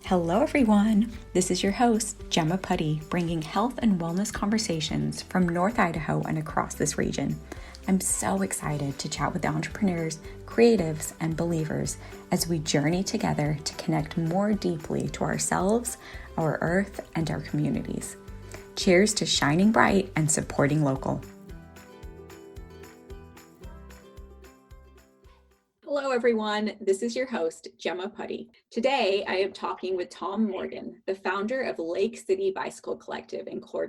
Hello, everyone. This is your host, Gemma, bringing health and wellness conversations from North Idaho and across this region. I'm so excited to chat with entrepreneurs, creatives, and believers as we journey together to connect more deeply to ourselves, our earth, and our communities. Cheers to shining bright and supporting local. Hello, everyone. This is your host, Gemma. Today, I am talking with Tom Morgan, the founder of Lake City Bicycle Collective in Coeur.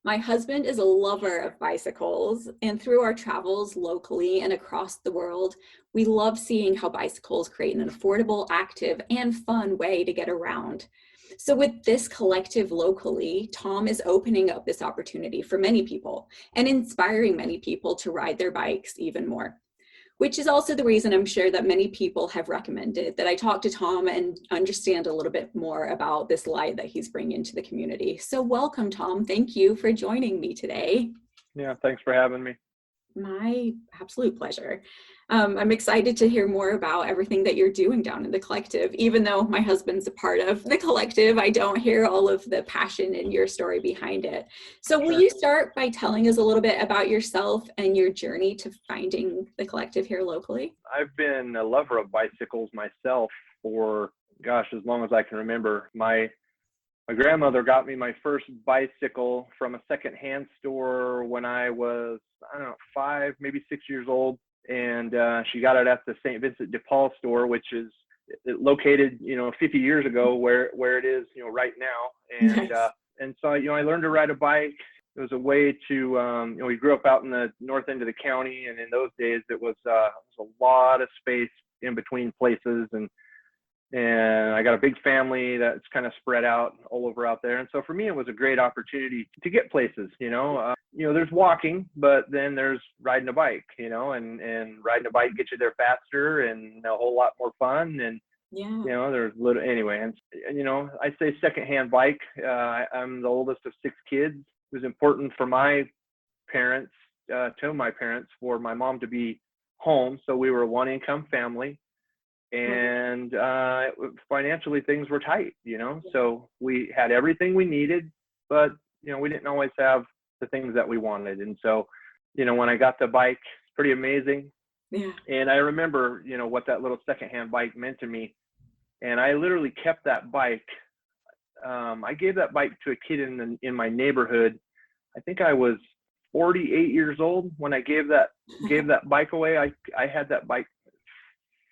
My husband is a lover of bicycles, and through our travels locally and across the world, we love seeing how bicycles create an affordable, active, and fun way to get around. So with this collective locally, Tom is opening up this opportunity for many people and inspiring many people to ride their bikes even more, which is also the reason I'm sure that many people have recommended that I talk to Tom and understand a little bit more about this light that he's bringing to the community. So welcome, Tom. Thank you for joining me today. Yeah, thanks for having me. My absolute pleasure. I'm excited to hear more about everything that you're doing down in the collective. Even though my husband's a part of the collective, I don't hear all of the passion in your story behind it. So will you start by telling us a little bit about yourself and your journey to finding the collective here locally? I've been a lover of bicycles myself for, gosh, as long as I can remember. My grandmother got me my first bicycle from a secondhand store when I was, 5, maybe 6 years old. And she got it at the St. Vincent de Paul store, which is located, 50 years ago where it is, right now. And, Nice. And so, I learned to ride a bike. It was a way to, we grew up out in the north end of the county. And in those days, it was a lot of space in between places. And I got a big family that's kind of spread out all over out there. And so for me, it was a great opportunity to get places, there's walking, but then there's riding a bike, and riding a bike gets you there faster and a whole lot more fun. And, there's little, anyway, and, I say secondhand bike. I'm the oldest of 6 kids. It was important for my parents, for my mom to be home. So we were a 1-income family. And financially things were tight, so we had everything we needed, but we didn't always have the things that we wanted. And so when I got the bike, it's pretty amazing. And I remember what that little secondhand bike meant to me, and I literally kept that bike. I gave that bike to a kid in my neighborhood. I think I was 48 years old when I gave that bike away. I had that bike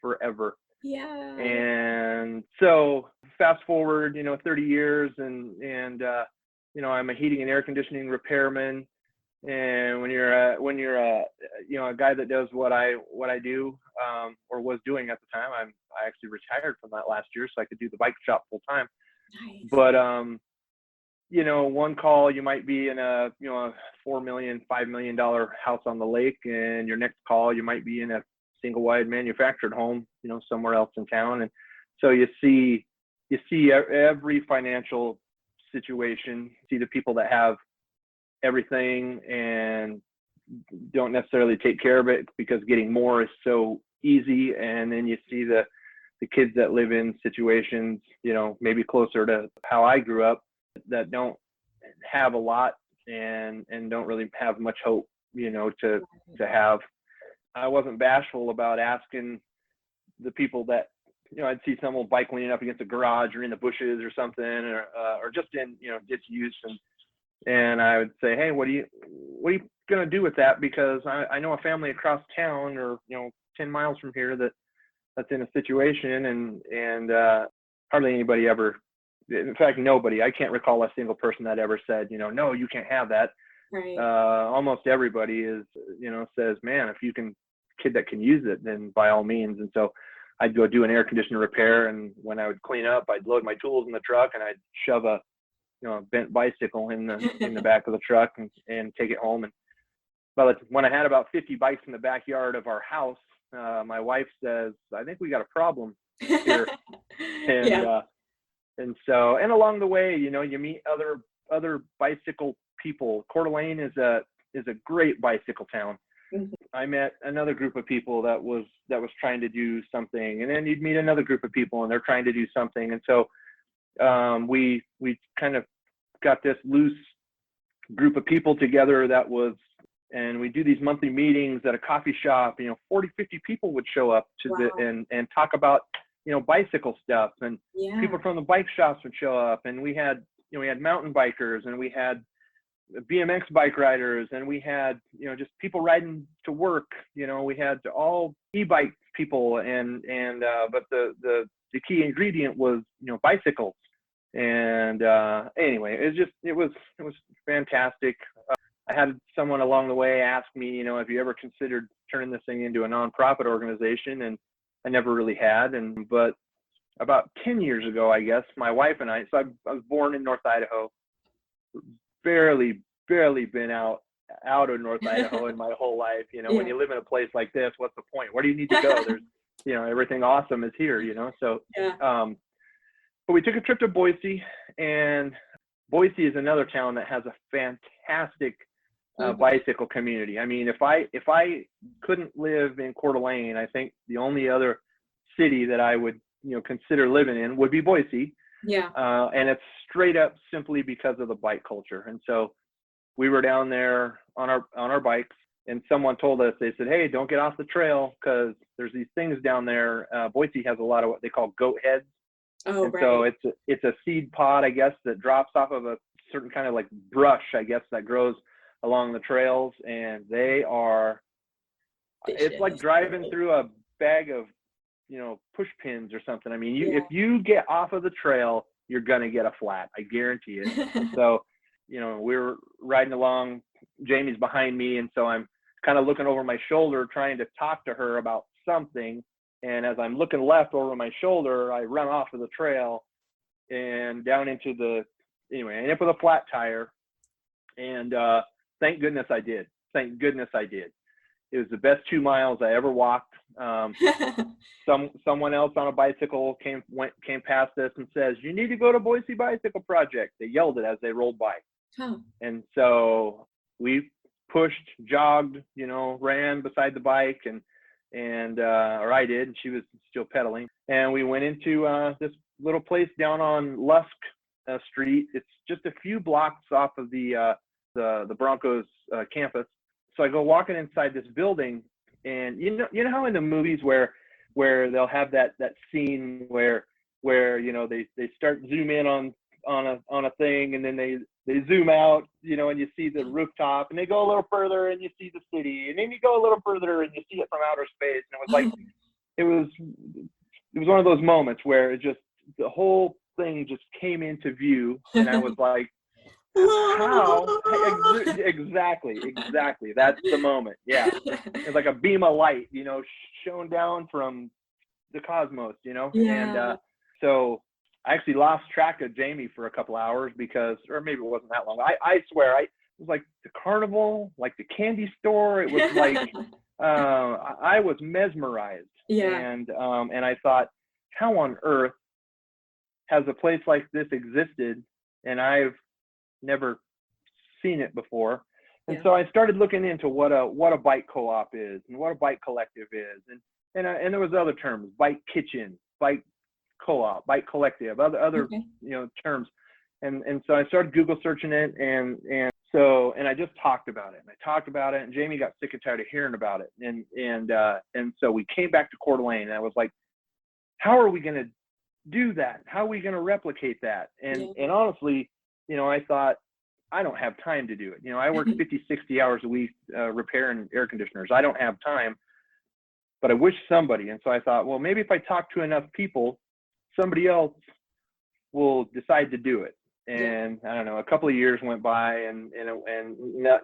forever. Yeah. And so fast forward, 30 years and I'm a heating and air conditioning repairman. And when you're a guy that does what I do, or was doing at the time, I actually retired from that last year so I could do the bike shop full time. Nice. But, one call, you might be in a $4 million, $5 million house on the lake, and your next call, you might be in a single wide manufactured home, somewhere else in town. And so you see every financial situation, see the people that have everything and don't necessarily take care of it because getting more is so easy. And then you see the kids that live in situations, maybe closer to how I grew up, that don't have a lot and don't really have much hope, to have. I wasn't bashful about asking the people that, I'd see some old bike leaning up against a garage or in the bushes or something, or just in, disuse. And I would say, hey, what are you going to do with that? Because I know a family across town or, 10 miles from here that's in a situation and hardly anybody ever, in fact, nobody, I can't recall a single person that ever said, no, you can't have that. Right. Almost everybody says, man, if you can, kid that can use it, then by all means. And so I'd go do an air conditioner repair, and when I would clean up, I'd load my tools in the truck and I'd shove a bent bicycle in the back of the truck and take it home. And when I had about 50 bikes in the backyard of our house, my wife says, I think we got a problem here. And so along the way, you meet other bicycle people. Coeur is a great bicycle town. Mhm. I met another group of people that was trying to do something, and then you'd meet another group of people and they're trying to do something. And so we kind of got this loose group of people together and we do these monthly meetings at a coffee shop. 40, 50 people would show up to Wow. and talk about, bicycle stuff, and Yeah. people from the bike shops would show up, and we had mountain bikers, and we had BMX bike riders, and we had, just people riding to work. We had all e-bike people, but the key ingredient was, bicycles. And anyway, it was fantastic. I had someone along the way ask me, have you ever considered turning this thing into a nonprofit organization? And I never really had. But about 10 years ago, I guess, my wife and I was born in North Idaho, barely been out of North Idaho in my whole life. Yeah. When you live in a place like this, what's the point? Where do you need to go? There's, everything awesome is here, So, Yeah. but we took a trip to Boise, and Boise is another town that has a fantastic bicycle community. I mean, if I couldn't live in Coeur d'Alene, I think the only other city that I would, consider living in would be Boise. Yeah. And it's straight up simply because of the bike culture. And so we were down there on our bikes, and someone told us, they said, hey, don't get off the trail because there's these things down there. Boise has a lot of what they call goat heads. Oh, and right. So it's a seed pod, I guess, that drops off of a certain kind of like brush, I guess, that grows along the trails. And they are, it's like driving through a bag of, push pins or something. I mean, if you get off of the trail, you're going to get a flat. I guarantee it. So, we're riding along, Jamie's behind me. And so I'm kind of looking over my shoulder, trying to talk to her about something. And as I'm looking left over my shoulder, I run off of the trail and down into I ended up with a flat tire. And thank goodness I did. Thank goodness I did. It was the best 2 miles I ever walked. Someone else on a bicycle came past us and says, you need to go to Boise Bicycle Project. They yelled it as they rolled by. Oh. And so we pushed, jogged, ran beside the bike, or I did, and she was still pedaling. And we went into this little place down on Lusk Street. It's just a few blocks off of the Broncos campus. So I go walking inside this building, and you know how in the movies where they'll have that scene where they start zoom in on a thing, and then they zoom out, and you see the rooftop, and they go a little further and you see the city, and then you go a little further and you see it from outer space. And it was like it was one of those moments where the whole thing just came into view, and I was like, how? Exactly. That's the moment. Yeah. It's like a beam of light, shone down from the cosmos, Yeah. And so I actually lost track of Jamie for a couple hours or maybe it wasn't that long. I swear, it was like the carnival, like the candy store. It was like, I was mesmerized. Yeah. And I thought, how on earth has a place like this existed? And I've never seen it before. And so I started looking into what a bike co-op is and what a bike collective is. And there was other terms, bike kitchen, bike co-op, bike collective, other terms. And so I started Google searching it, and I just talked about it. And I talked about it, and Jamie got sick and tired of hearing about it. And so we came back to Coeur d'Alene, and I was like, how are we going to do that? How are we going to replicate that? And honestly, I thought, I don't have time to do it. I work 50, 60 hours a week repairing air conditioners. I don't have time, but I wish somebody. And so I thought, well, maybe if I talk to enough people, somebody else will decide to do it. And I don't know, a couple of years went by, and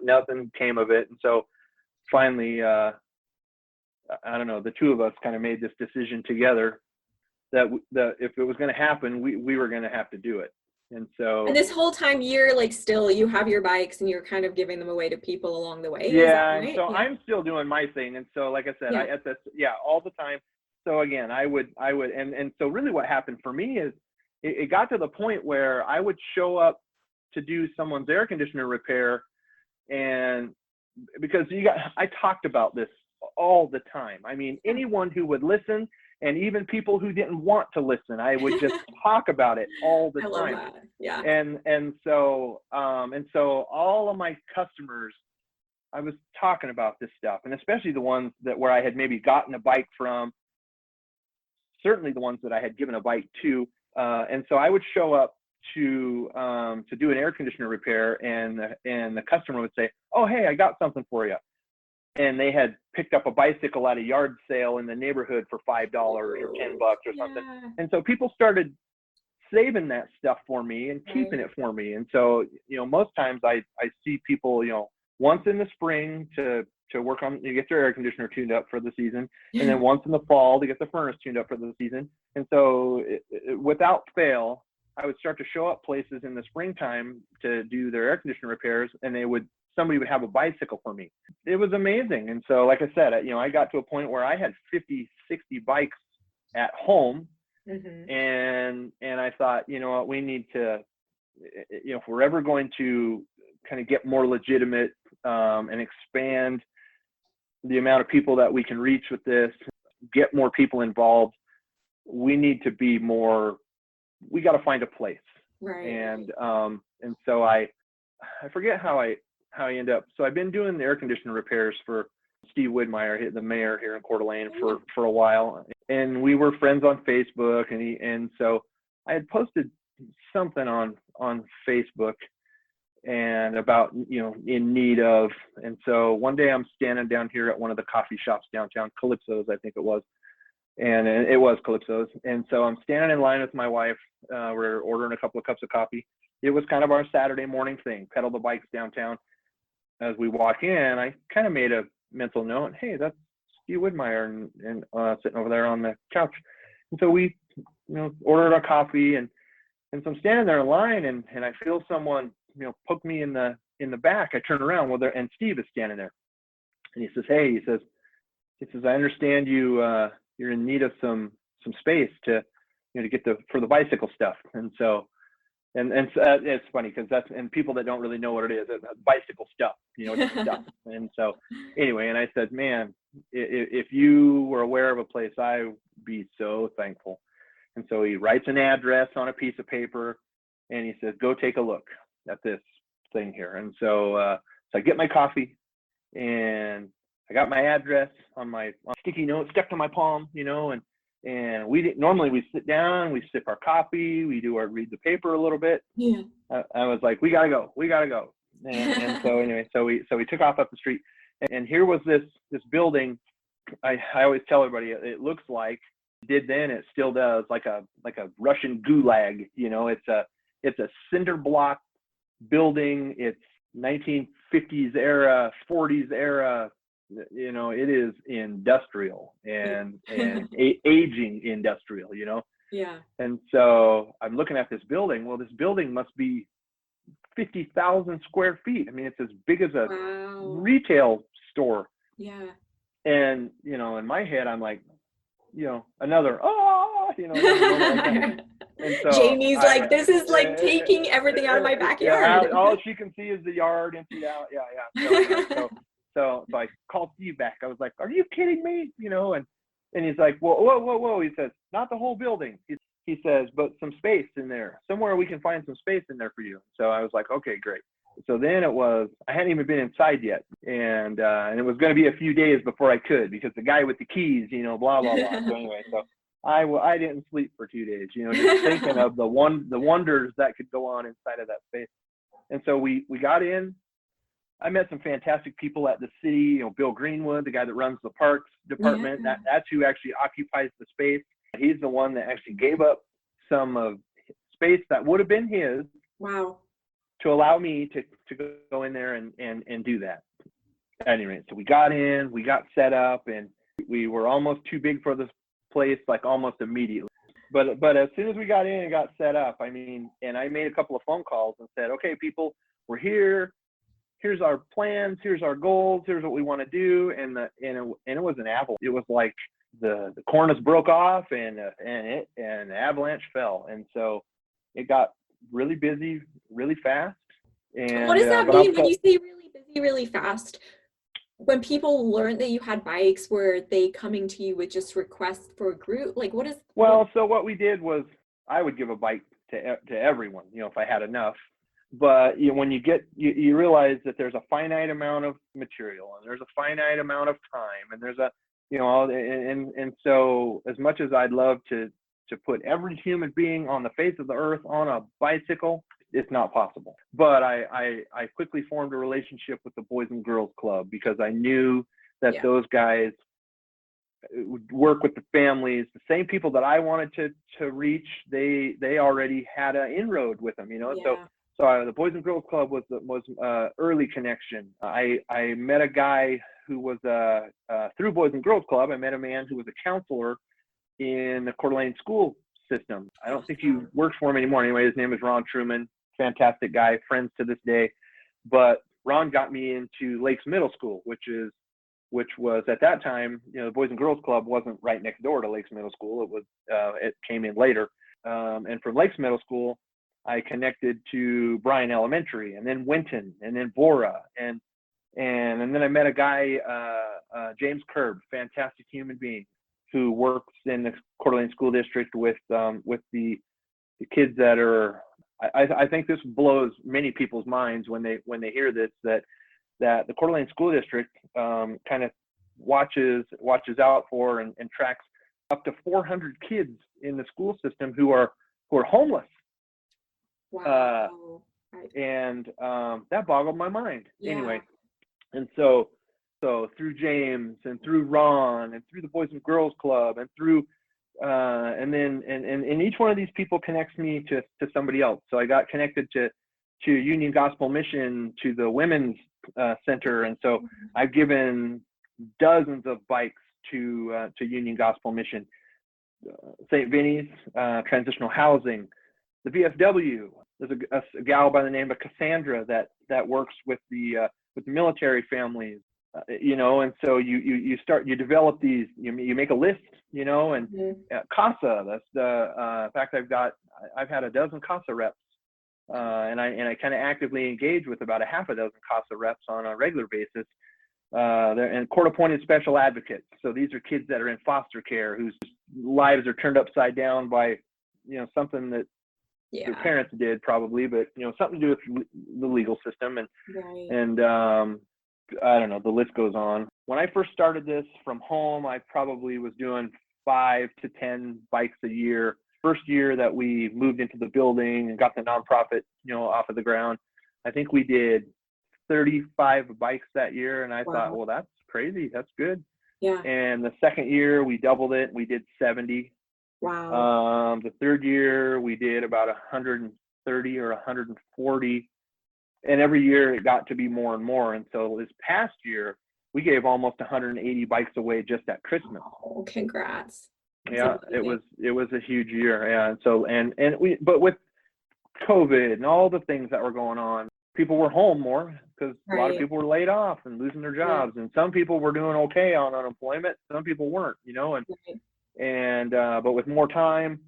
nothing came of it. And so finally, I don't know, the two of us kind of made this decision together that if it was going to happen, we were going to have to do it. And this whole time you have your bikes and you're kind of giving them away to people along the way. Yeah. Right? And so I'm still doing my thing. And so, like I said, all the time. So again, I would, and so really what happened for me is it got to the point where I would show up to do someone's air conditioner repair, and because I talked about this all the time. I mean, anyone who would listen, and even people who didn't want to listen, I would just talk about it all the I love time. that. Yeah. And so all of my customers, I was talking about this stuff, and especially the ones where I had maybe gotten a bike from, certainly the ones that I had given a bike to. And so I would show up to do an air conditioner repair, and the customer would say, "Oh, hey, I got something for you." And they had picked up a bicycle at a yard sale in the neighborhood for $5 or $10 or something. And so people started saving that stuff for me and keeping it for me. And so, most times I see people, once in the spring to work on, get their air conditioner tuned up for the season, and then once in the fall to get the furnace tuned up for the season. And so without fail, I would start to show up places in the springtime to do their air conditioner repairs, and somebody would have a bicycle for me. It was amazing. And so, like I said, I got to a point where I had 50, 60 bikes at home. And I thought, what, we need to, if we're ever going to kind of get more legitimate and expand the amount of people that we can reach with this, get more people involved, we need to be more, we got to find a place. Right. And so I forget how I end up. So I've been doing the air conditioner repairs for Steve Widmyer, the mayor here in Coeur d'Alene, for a while, and we were friends on Facebook. And so I had posted something on Facebook and about in need of. And so one day I'm standing down here at one of the coffee shops downtown, Calypso's, I think it was, and it was Calypso's. And so I'm standing in line with my wife. We're ordering a couple of cups of coffee. It was kind of our Saturday morning thing, pedal the bikes downtown. As we walk in, I kind of made a mental note, hey, that's Steve Widmyer, and sitting over there on the couch. And so we, ordered our coffee, and so I'm standing there in line, and I feel someone, poke me in the back. I turn around, and Steve is standing there, and he says, hey, he says, I understand you're in need of some space to get for the bicycle stuff. And so. And so it's funny because and people that don't really know what it is, bicycle stuff, just stuff. And so anyway, and I said, man, if you were aware of a place, I would be so thankful. And so he writes an address on a piece of paper, and he says, go take a look at this thing here. And so I get my coffee, and I got my address on my sticky note stuck to my palm, and we sit down, we sip our coffee, we read the paper a little bit. Yeah. I was like, we gotta go. And so anyway, so we took off up the street, and here was this building. I always tell everybody, it looks like, it did then, it still does, like a Russian gulag. It's a cinder block building. It's 1950s era, 40s era. It is industrial and aging industrial, Yeah. And so I'm looking at this building. Well, this building must be 50,000 square feet. I mean, it's as big as a retail store. Yeah. And, in my head, I'm like, another, And so Jamie's like, this is like taking everything out of my backyard. All she can see is the yard emptied out. Yeah. So I called Steve back. I was like, are you kidding me? And he's like, whoa. He says, not the whole building. He says, but some space in there. Somewhere we can find some space in there for you. So I was like, okay, great. So then I hadn't even been inside yet. And it was going to be a few days before I could, because the guy with the keys, blah, blah, blah. So anyway, so I didn't sleep for 2 days, just thinking of the wonders that could go on inside of that space. And so we got in. I met some fantastic people at the city, Bill Greenwood, the guy that runs the parks department. Yeah. That's who actually occupies the space. He's the one that actually gave up some of space that would have been his. Wow. To allow me to go in there and do that. Anyway, so we got in, we got set up, and we were almost too big for this place, like almost immediately. But as soon as we got in and got set up, and I made a couple of phone calls and said, okay, people, we're here. Here's our plans. Here's our goals. Here's what we want to do. And it was an avalanche. It was like the cornice broke off, and an avalanche fell. And so it got really busy, really fast. And what does that mean when you say really busy, really fast? when people learned that you had bikes, were they coming to you with just requests for a group? Like Well, so what we did was I would give a bike to everyone, if I had enough. But when you realize that there's a finite amount of material and there's a finite amount of time and there's and so as much as I'd love to put every human being on the face of the earth on a bicycle, it's not possible. But I quickly formed a relationship with the Boys and Girls Club because I knew that those guys would work with the families, the same people that I wanted to reach. They already had an inroad with them, So the Boys and Girls Club was early connection. I met a guy who was through Boys and Girls Club. I met a man who was a counselor in the Coeur d'Alene school system. I don't think he works for him anymore. Anyway, his name is Ron Truman. Fantastic guy, friends to this day. But Ron got me into Lakes Middle School, which was at that time, the Boys and Girls Club wasn't right next door to Lakes Middle School. It came in later. And from Lakes Middle School, I connected to Bryan Elementary, and then Winton, and then Bora, and then I met a guy, James Kerb, fantastic human being, who works in the Coeur d'Alene School District with the kids that are. I think this blows many people's minds when they hear this, that the Coeur d'Alene School District kind of watches out for and tracks up to 400 kids in the school system who are homeless. Wow. And that boggled my mind. Yeah. Anyway, and so through James and through Ron and through the Boys and Girls Club and through and each one of these people connects me to somebody else. So I got connected to Union Gospel Mission, to the Women's Center, and so I've given dozens of bikes to Union Gospel Mission, St. Vinny's, Transitional Housing, the VFW. There's a gal by the name of Cassandra that works with the military families, and so you develop these, you make a list, and CASA. That's in fact, I've had a dozen CASA reps, and I kind of actively engage with about a half a dozen CASA reps on a regular basis. And court-appointed special advocates. So these are kids that are in foster care whose lives are turned upside down by, something that their parents did probably, but something to do with the legal system, and I don't know, the list goes on. When I first started this from home, I probably was doing 5 to 10 bikes a year. First year that we moved into the building and got the nonprofit, off of the ground, I think we did 35 bikes that year, and I thought, well, that's crazy, that's good. And the second year we doubled it, we did 70. The third year we did about 130 or 140, and every year it got to be more and more. And so this past year we gave almost 180 bikes away just at Christmas. Oh, congrats. That's amazing. It was a huge year. And so but with COVID and all the things that were going on, people were home more because a lot of people were laid off and losing their jobs, and some people were doing okay on unemployment, some people weren't, but with more time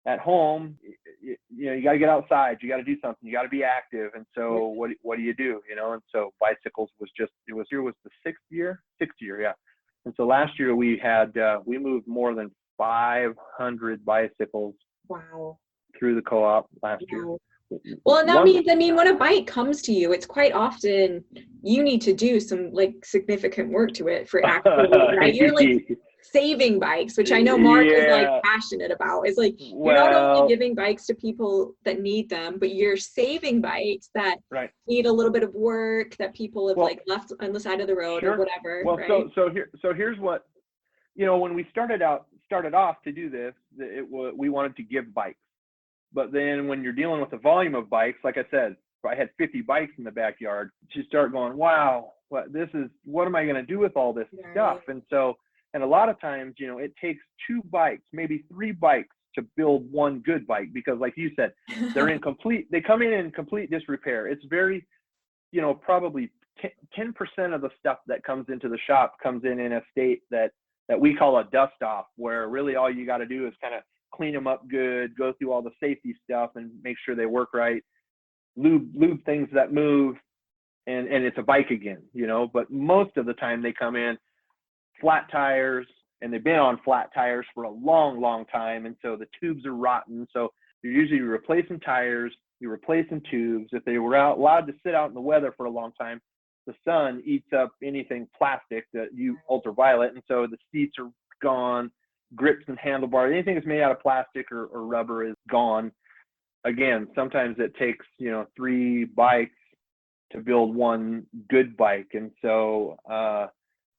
at home, you got to get outside, you got to do something, you got to be active. And so what do you do? And so bicycles was the sixth year. And so last year we moved more than 500 bicycles through the co-op last year. Well, and that means, when a bike comes to you, it's quite often you need to do some significant work to it for actually, right? You're saving bikes, which I know Mark is passionate about. It's you're not only giving bikes to people that need them, but you're saving bikes that need a little bit of work that people have left on the side of the road or whatever. Well, right? so here's what, when we started off to do this, we wanted to give bikes. But then when you're dealing with the volume of bikes, like I said, if I had 50 bikes in the backyard, you start going, wow, what am I going to do with all this stuff? And so, and a lot of times, it takes 2 bikes, maybe 3 bikes to build one good bike, because like you said, they come in complete disrepair. It's very, probably 10% of the stuff that comes into the shop comes in a state that we call a dust off, where really all you got to do is kind of clean them up good, go through all the safety stuff and make sure they work right, lube things that move, and it's a bike again, but most of the time they come in flat tires, and they've been on flat tires for a long, long time. And so the tubes are rotten. So you're usually replacing tires, you're replacing tubes. If they were allowed to sit out in the weather for a long time, the sun eats up anything plastic that you ultraviolet. And so the seats are gone, grips and handlebars, anything that's made out of plastic or rubber is gone. Again, sometimes it takes, 3 bikes to build one good bike. And so,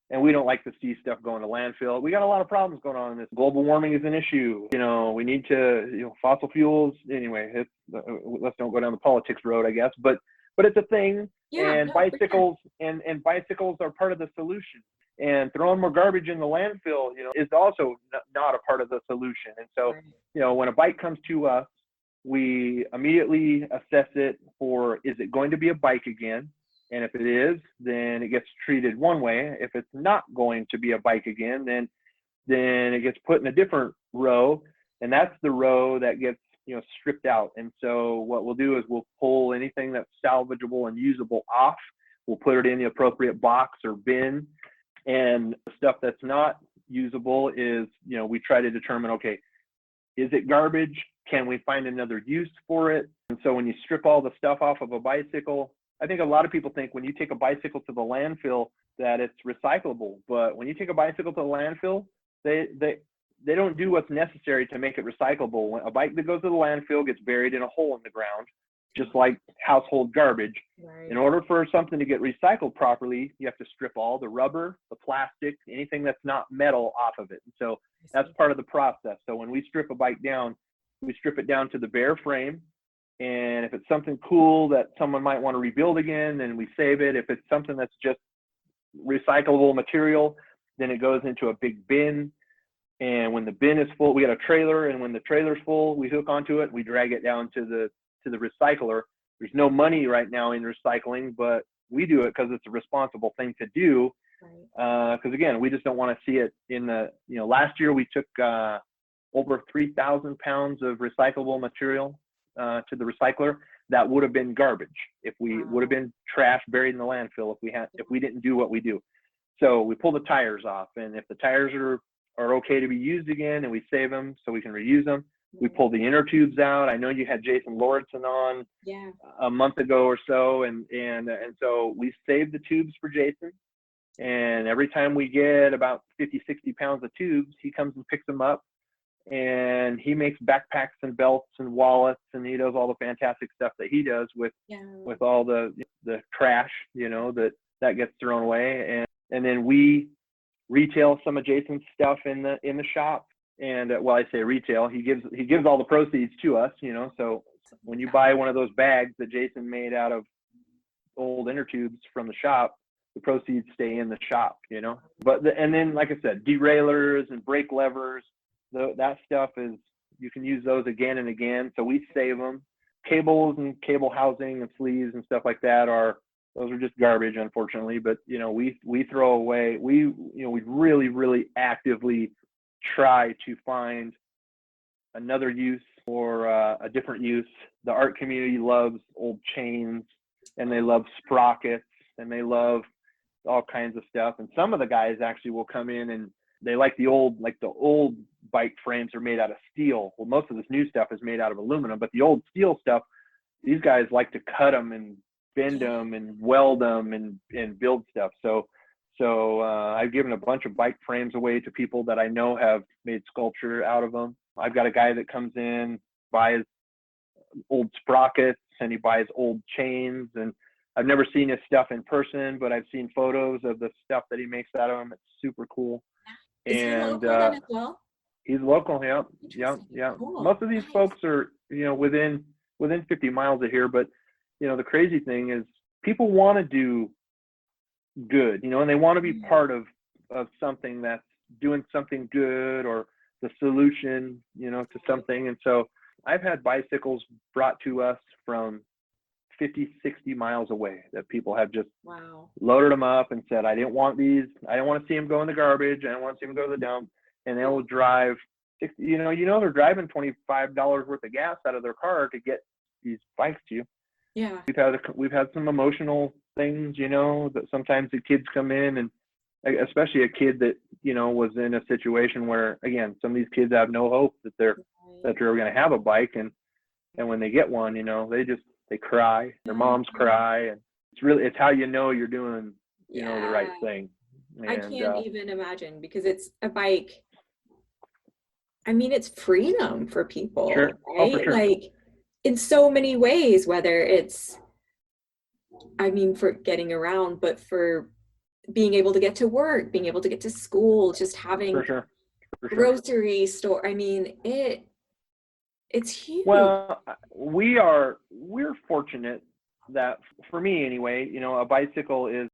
and we don't like to see stuff going to landfill. We got a lot of problems going on in this. Global warming is an issue. We need to, fossil fuels. Anyway, let's don't go down the politics road, I guess. But it's a thing. Yeah, and no, bicycles and bicycles are part of the solution. And throwing more garbage in the landfill, is also not a part of the solution. And so, when a bike comes to us, we immediately assess it for, is it going to be a bike again? And if it is, then it gets treated one way. If it's not going to be a bike again, then it gets put in a different row. And that's the row that gets, stripped out. And so what we'll do is we'll pull anything that's salvageable and usable off. We'll put it in the appropriate box or bin. And the stuff that's not usable is, we try to determine, okay, is it garbage? Can we find another use for it? And so when you strip all the stuff off of a bicycle, I think a lot of people think when you take a bicycle to the landfill that it's recyclable. But when you take a bicycle to the landfill, they don't do what's necessary to make it recyclable. When a bike that goes to the landfill gets buried in a hole in the ground, just like household garbage. Right. In order for something to get recycled properly, you have to strip all the rubber, the plastic, anything that's not metal off of it. And so that's part of the process. So when we strip a bike down, we strip it down to the bare frame. And if it's something cool that someone might want to rebuild again, then we save it. If it's something that's just recyclable material, then it goes into a big bin. And when the bin is full, we got a trailer, and when the trailer's full, we hook onto it and we drag it down to the recycler. There's no money right now in recycling, but we do it because it's a responsible thing to do. Because again, we just don't want to see it in the, last year we took over 3,000 pounds of recyclable material to the recycler. That would have been garbage if we would have been trash buried in the landfill if we didn't do what we do. So we pull the tires off, and if the tires are okay to be used again, and we save them so we can reuse them. We pull the inner tubes out. I know you had Jason Lauritsen on a month ago or so, and so we saved the tubes for Jason. And every time we get about 50, 60 pounds of tubes, he comes and picks them up, and he makes backpacks and belts and wallets, and he does all the fantastic stuff that he does with all the trash, that gets thrown away. And then we retail some of Jason's stuff in the shop. And I say retail, he gives all the proceeds to us, so when you buy one of those bags that Jason made out of old inner tubes from the shop, the proceeds stay in the shop, and then, like I said, derailleurs and brake levers, that stuff you can use those again and again. So we save them. Cables and cable housing and sleeves and stuff like that those are just garbage, unfortunately, but we throw away, we really, really actively try to find another use or a different use. The art community loves old chains, and they love sprockets, and they love all kinds of stuff. And some of the guys actually will come in and they like the old bike frames are made out of steel. Well, most of this new stuff is made out of aluminum, but the old steel stuff, these guys like to cut them and bend them and weld them and build stuff. So I've given a bunch of bike frames away to people that I know have made sculpture out of them. I've got a guy that comes in, buys old sprockets, and he buys old chains. And I've never seen his stuff in person, but I've seen photos of the stuff that he makes out of them. It's super cool. Is he local then as well? He's local, yeah. Cool. Most of these folks are, within 50 miles of here, but the crazy thing is people want to do good, and they want to be part of something that's doing something good or the solution, to something. And so I've had bicycles brought to us from 50, 60 miles away that people have just loaded them up and said, I didn't want these. I don't want to see them go in the garbage. I don't want to see them go to the dump. And they'll drive, they're driving $25 worth of gas out of their car to get these bikes to you. Yeah. We've had some emotional things, that sometimes the kids come in, and especially a kid that, was in a situation where, again, some of these kids have no hope that they're going to have a bike. And when they get one, they cry, their moms cry. And it's how you're doing, the right thing. And, I can't even imagine, because it's a bike. I mean, it's freedom for people, sure. right? Oh, for sure. Like, in so many ways, whether it's, for getting around, but for being able to get to work, being able to get to school, just having For sure. grocery store. It's huge. Well, we're fortunate that, for me anyway, a bicycle is,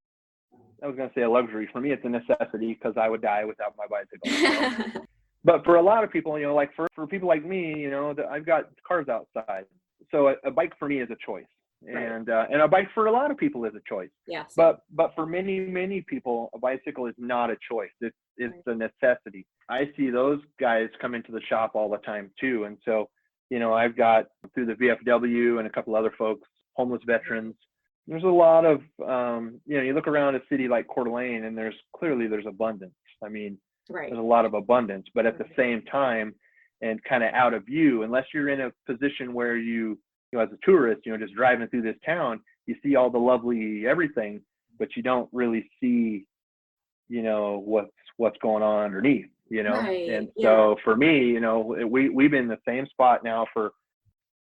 I was going to say a luxury. For me, it's a necessity, because I would die without my bicycle. But for a lot of people, like for people like me, I've got cars outside. So a bike for me is a choice. And a bike for a lot of people is a choice. Yes. But for many people, a bicycle is not a choice. It's a necessity. I see those guys come into the shop all the time too. And so, I've got, through the VFW and a couple other folks, homeless veterans. There's a lot of, you look around a city like Coeur d'Alene, and there's abundance. There's a lot of abundance, but at the same time, and kind of out of view, unless you're in a position where you as a tourist, just driving through this town, you see all the lovely everything, but you don't really see, what's going on underneath, Right. And so for me, we've been in the same spot now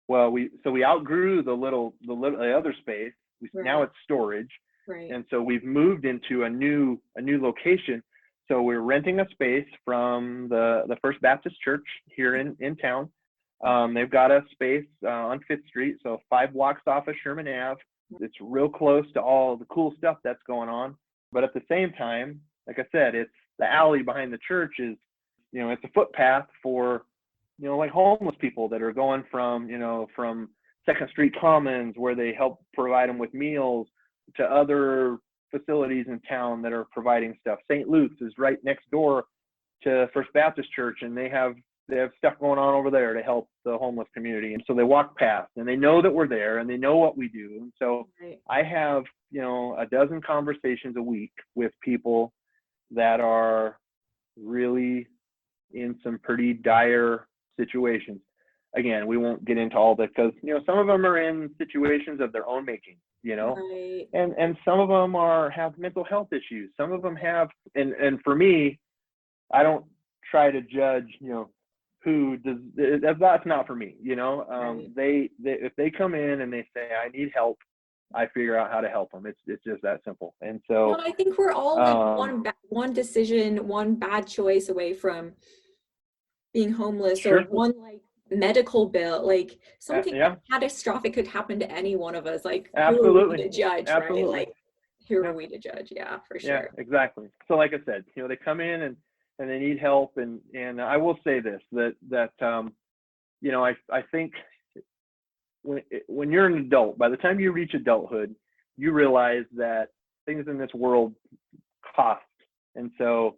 we outgrew the other space. Now it's storage. Right. And so we've moved into a new location. So we're renting a space from the First Baptist Church here in town. They've got a space on 5th Street, so 5 blocks off of Sherman Ave. It's real close to all the cool stuff that's going on. But at the same time, like I said, it's the alley behind the church is, it's a footpath for, like homeless people that are going from 2nd Street Commons, where they help provide them with meals, to other facilities in town that are providing stuff. St. Luke's is right next door to First Baptist Church, and they have stuff going on over there to help the homeless community. And so they walk past, and they know that we're there, and they know what we do. And so I have, a dozen conversations a week with people that are really in some pretty dire situations. Again, we won't get into all that, because, some of them are in situations of their own making, and some of them have mental health issues. Some of them have, and for me, I don't try to judge, who does, that's not for me, they if they come in and they say, I need help, I figure out how to help them. It's just that simple. And so, I think we're all like one decision, one bad choice away from being homeless, or one like medical bill, like something catastrophic could happen to any one of us. Like, absolutely. Who are we to judge, right? Like, who are we to judge? Yeah, for sure. Yeah, exactly. So like I said, they come in and they need help, and I will say this, that I think when you're an adult, by the time you reach adulthood, you realize that things in this world cost. And so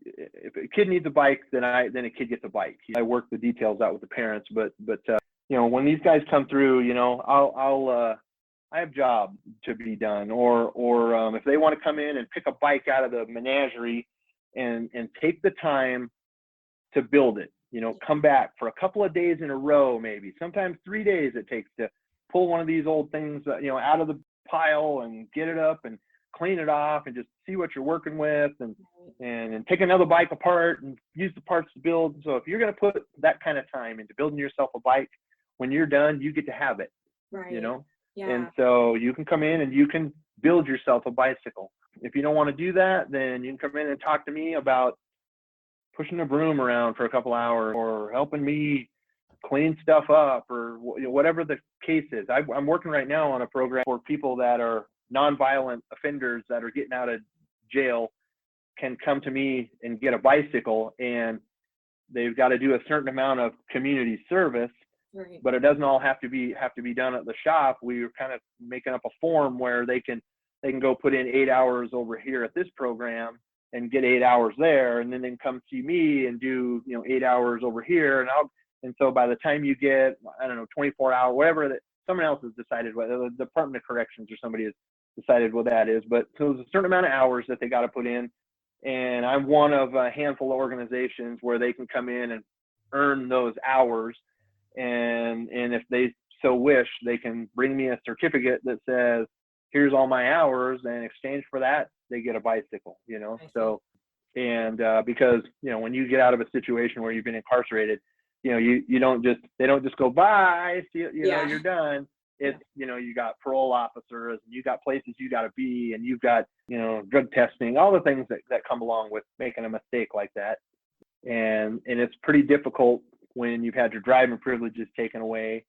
if a kid needs a bike, then a kid gets a bike. I work the details out with the parents, but when these guys come through, I have job to be done, or if they want to come in and pick a bike out of the menagerie and take the time to build it, come back for a couple of days in a row, maybe sometimes 3 days it takes to pull one of these old things, out of the pile and get it up and clean it off and just see what you're working with, and take another bike apart and use the parts to build. So if you're going to put that kind of time into building yourself a bike, when you're done, you get to have it, And so you can come in and you can build yourself a bicycle. If you don't want to do that, then you can come in and talk to me about pushing a broom around for a couple hours, or helping me clean stuff up, or whatever the case is. I'm working right now on a program for people that are nonviolent offenders that are getting out of jail, can come to me and get a bicycle, and they've got to do a certain amount of community service. Right. But it doesn't all have to be done at the shop. We're kind of making up a form where they can go put in 8 hours over here at this program and get 8 hours there, and then they can come see me and do 8 hours over here, and so by the time you get 24 hours, whatever someone else has decided what the Department of Corrections or somebody has decided what that is. But so there's a certain amount of hours that they got to put in. And I'm one of a handful of organizations where they can come in and earn those hours. And if they so wish, they can bring me a certificate that says, here's all my hours, and in exchange for that, they get a bicycle, you know? So, and because, you know, when you get out of a situation where you've been incarcerated, you know, they don't just go, bye, see you, know, you're done. It's, you know, you got parole officers, and you got places you got to be, and you've got, you know, drug testing, all the things that come along with making a mistake like that. And it's pretty difficult when you've had your driving privileges taken away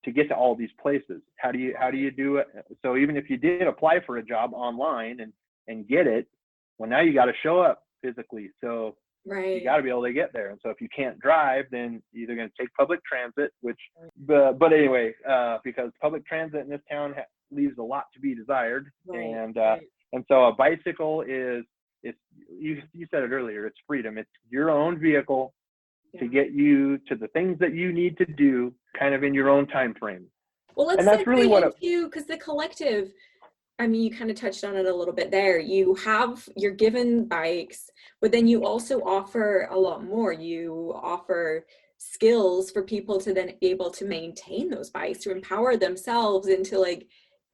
to get to all these places. How do you do it? So even if you did apply for a job online and get it, well, now you got to show up physically. So you got to be able to get there. And so if you can't drive, then you're either going to take public transit, which, but anyway, because public transit in this town leaves a lot to be desired. And so a bicycle is, you said it earlier, it's freedom. It's your own vehicle to get you to the things that you need to do kind of in your own time frame. Well, let's that's really what because the collective, I mean, you kind of touched on it a little bit there. You're given bikes, but then you also offer a lot more. You offer skills for people to then be able to maintain those bikes, to empower themselves into, like,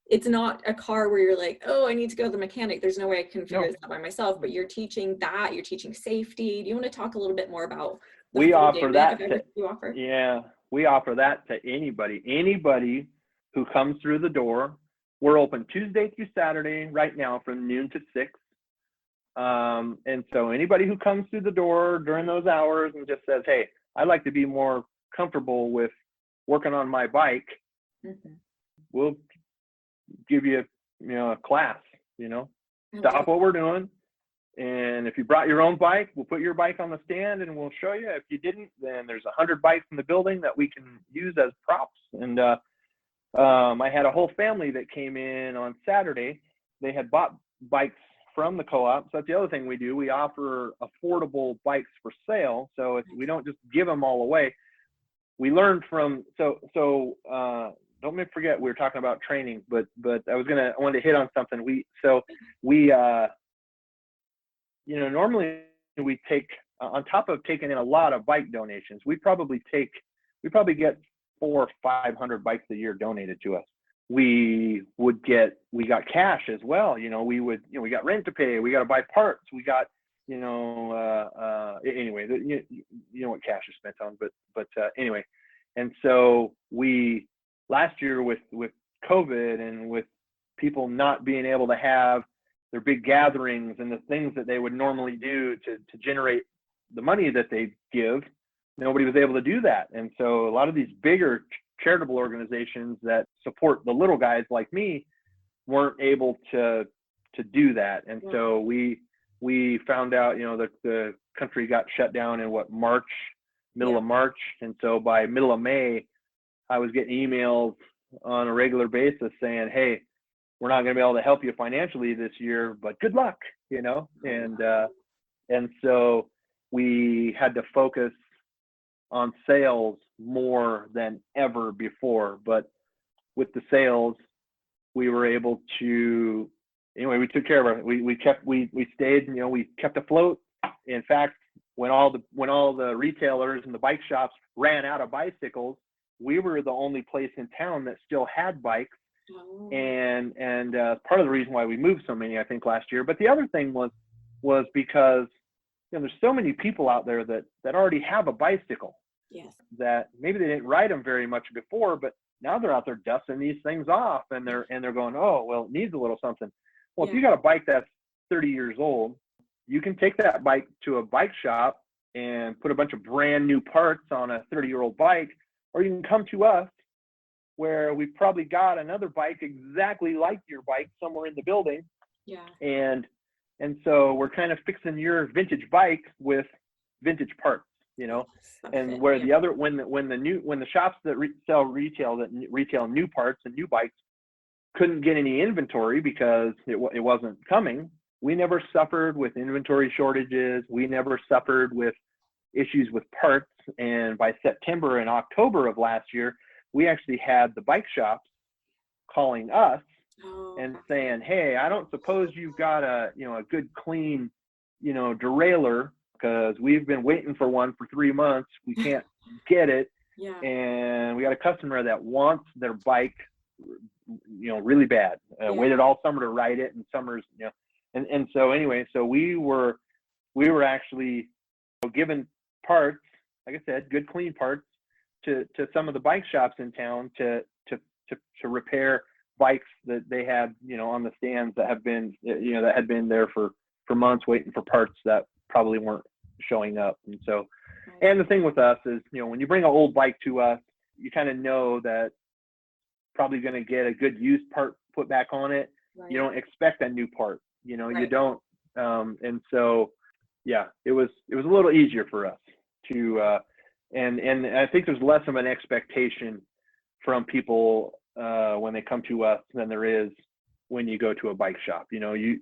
it's not a car where you're like, oh, I need to go to the mechanic. There's no way I can figure this out by myself, but you're teaching that, you're teaching safety. Do you want to talk a little bit more about we offer that we offer that to anybody who comes through the door. We're open Tuesday through Saturday right now from noon to 6. And so anybody who comes through the door during those hours and just says, hey, I'd like to be more comfortable with working on my bike, we'll give you, a class, stop what we're doing. And if you brought your own bike, we'll put your bike on the stand and we'll show you. If you didn't, then there's 100 bikes in the building that we can use as props. And I had a whole family that came in on Saturday. They had bought bikes from the co-op. So that's the other thing we do. We offer affordable bikes for sale. So we don't just give them all away. We learned from, don't forget we were talking about training, but I wanted to hit on something. Normally we take, on top of taking in a lot of bike donations, we probably get 400 or 500 bikes a year donated to us. We got cash as well. We got rent to pay, we got to buy parts, we got, anyway, you know what cash is spent on, but anyway. And so last year with COVID and with people not being able to have their big gatherings and the things that they would normally do to generate the money that they give, nobody was able to do that. And so a lot of these bigger charitable organizations that support the little guys like me weren't able to do that. And so we found out, that the country got shut down in middle of March. And so by middle of May, I was getting emails on a regular basis saying, hey, we're not going to be able to help you financially this year, but good luck, and so we had to focus on sales more than ever before. But with the sales, we were able to, we took care of it. We stayed, we kept afloat. In fact, when all the retailers and the bike shops ran out of bicycles, we were the only place in town that still had bikes. And part of the reason why we moved so many, I think, last year. But the other thing was because there's so many people out there that already have a bicycle. Yes. That maybe they didn't ride them very much before, but now they're out there dusting these things off, and they're going, oh, well, it needs a little something. Well, if you got a bike that's 30 years old, you can take that bike to a bike shop and put a bunch of brand new parts on a 30-year-old bike, or you can come to us, where we've probably got another bike exactly like your bike somewhere in the building. Yeah. And so we're kind of fixing your vintage bike with vintage parts, and where the other, when the shops that retail new parts and new bikes couldn't get any inventory because it wasn't coming, we never suffered with inventory shortages. We never suffered with issues with parts. And by September and October of last year, we actually had the bike shops calling us Oh, and saying, hey, I don't suppose you've got a good clean, derailleur, because we've been waiting for one for 3 months. We can't get it. yeah. And we got a customer that wants their bike, really bad. Waited all summer to ride it, and summers, and so anyway, so we were actually given parts, like I said, good clean parts to some of the bike shops in town to repair bikes that they had, on the stands that have been, that had been there for months waiting for parts that probably weren't showing up. And so, and the thing with us is, when you bring an old bike to us, you kind of know that probably going to get a good used part put back on it. Right. You don't expect a new part, Right. you don't. And so, yeah, it was a little easier for us to, and I think there's less of an expectation from people when they come to us than there is when you go to a bike shop. You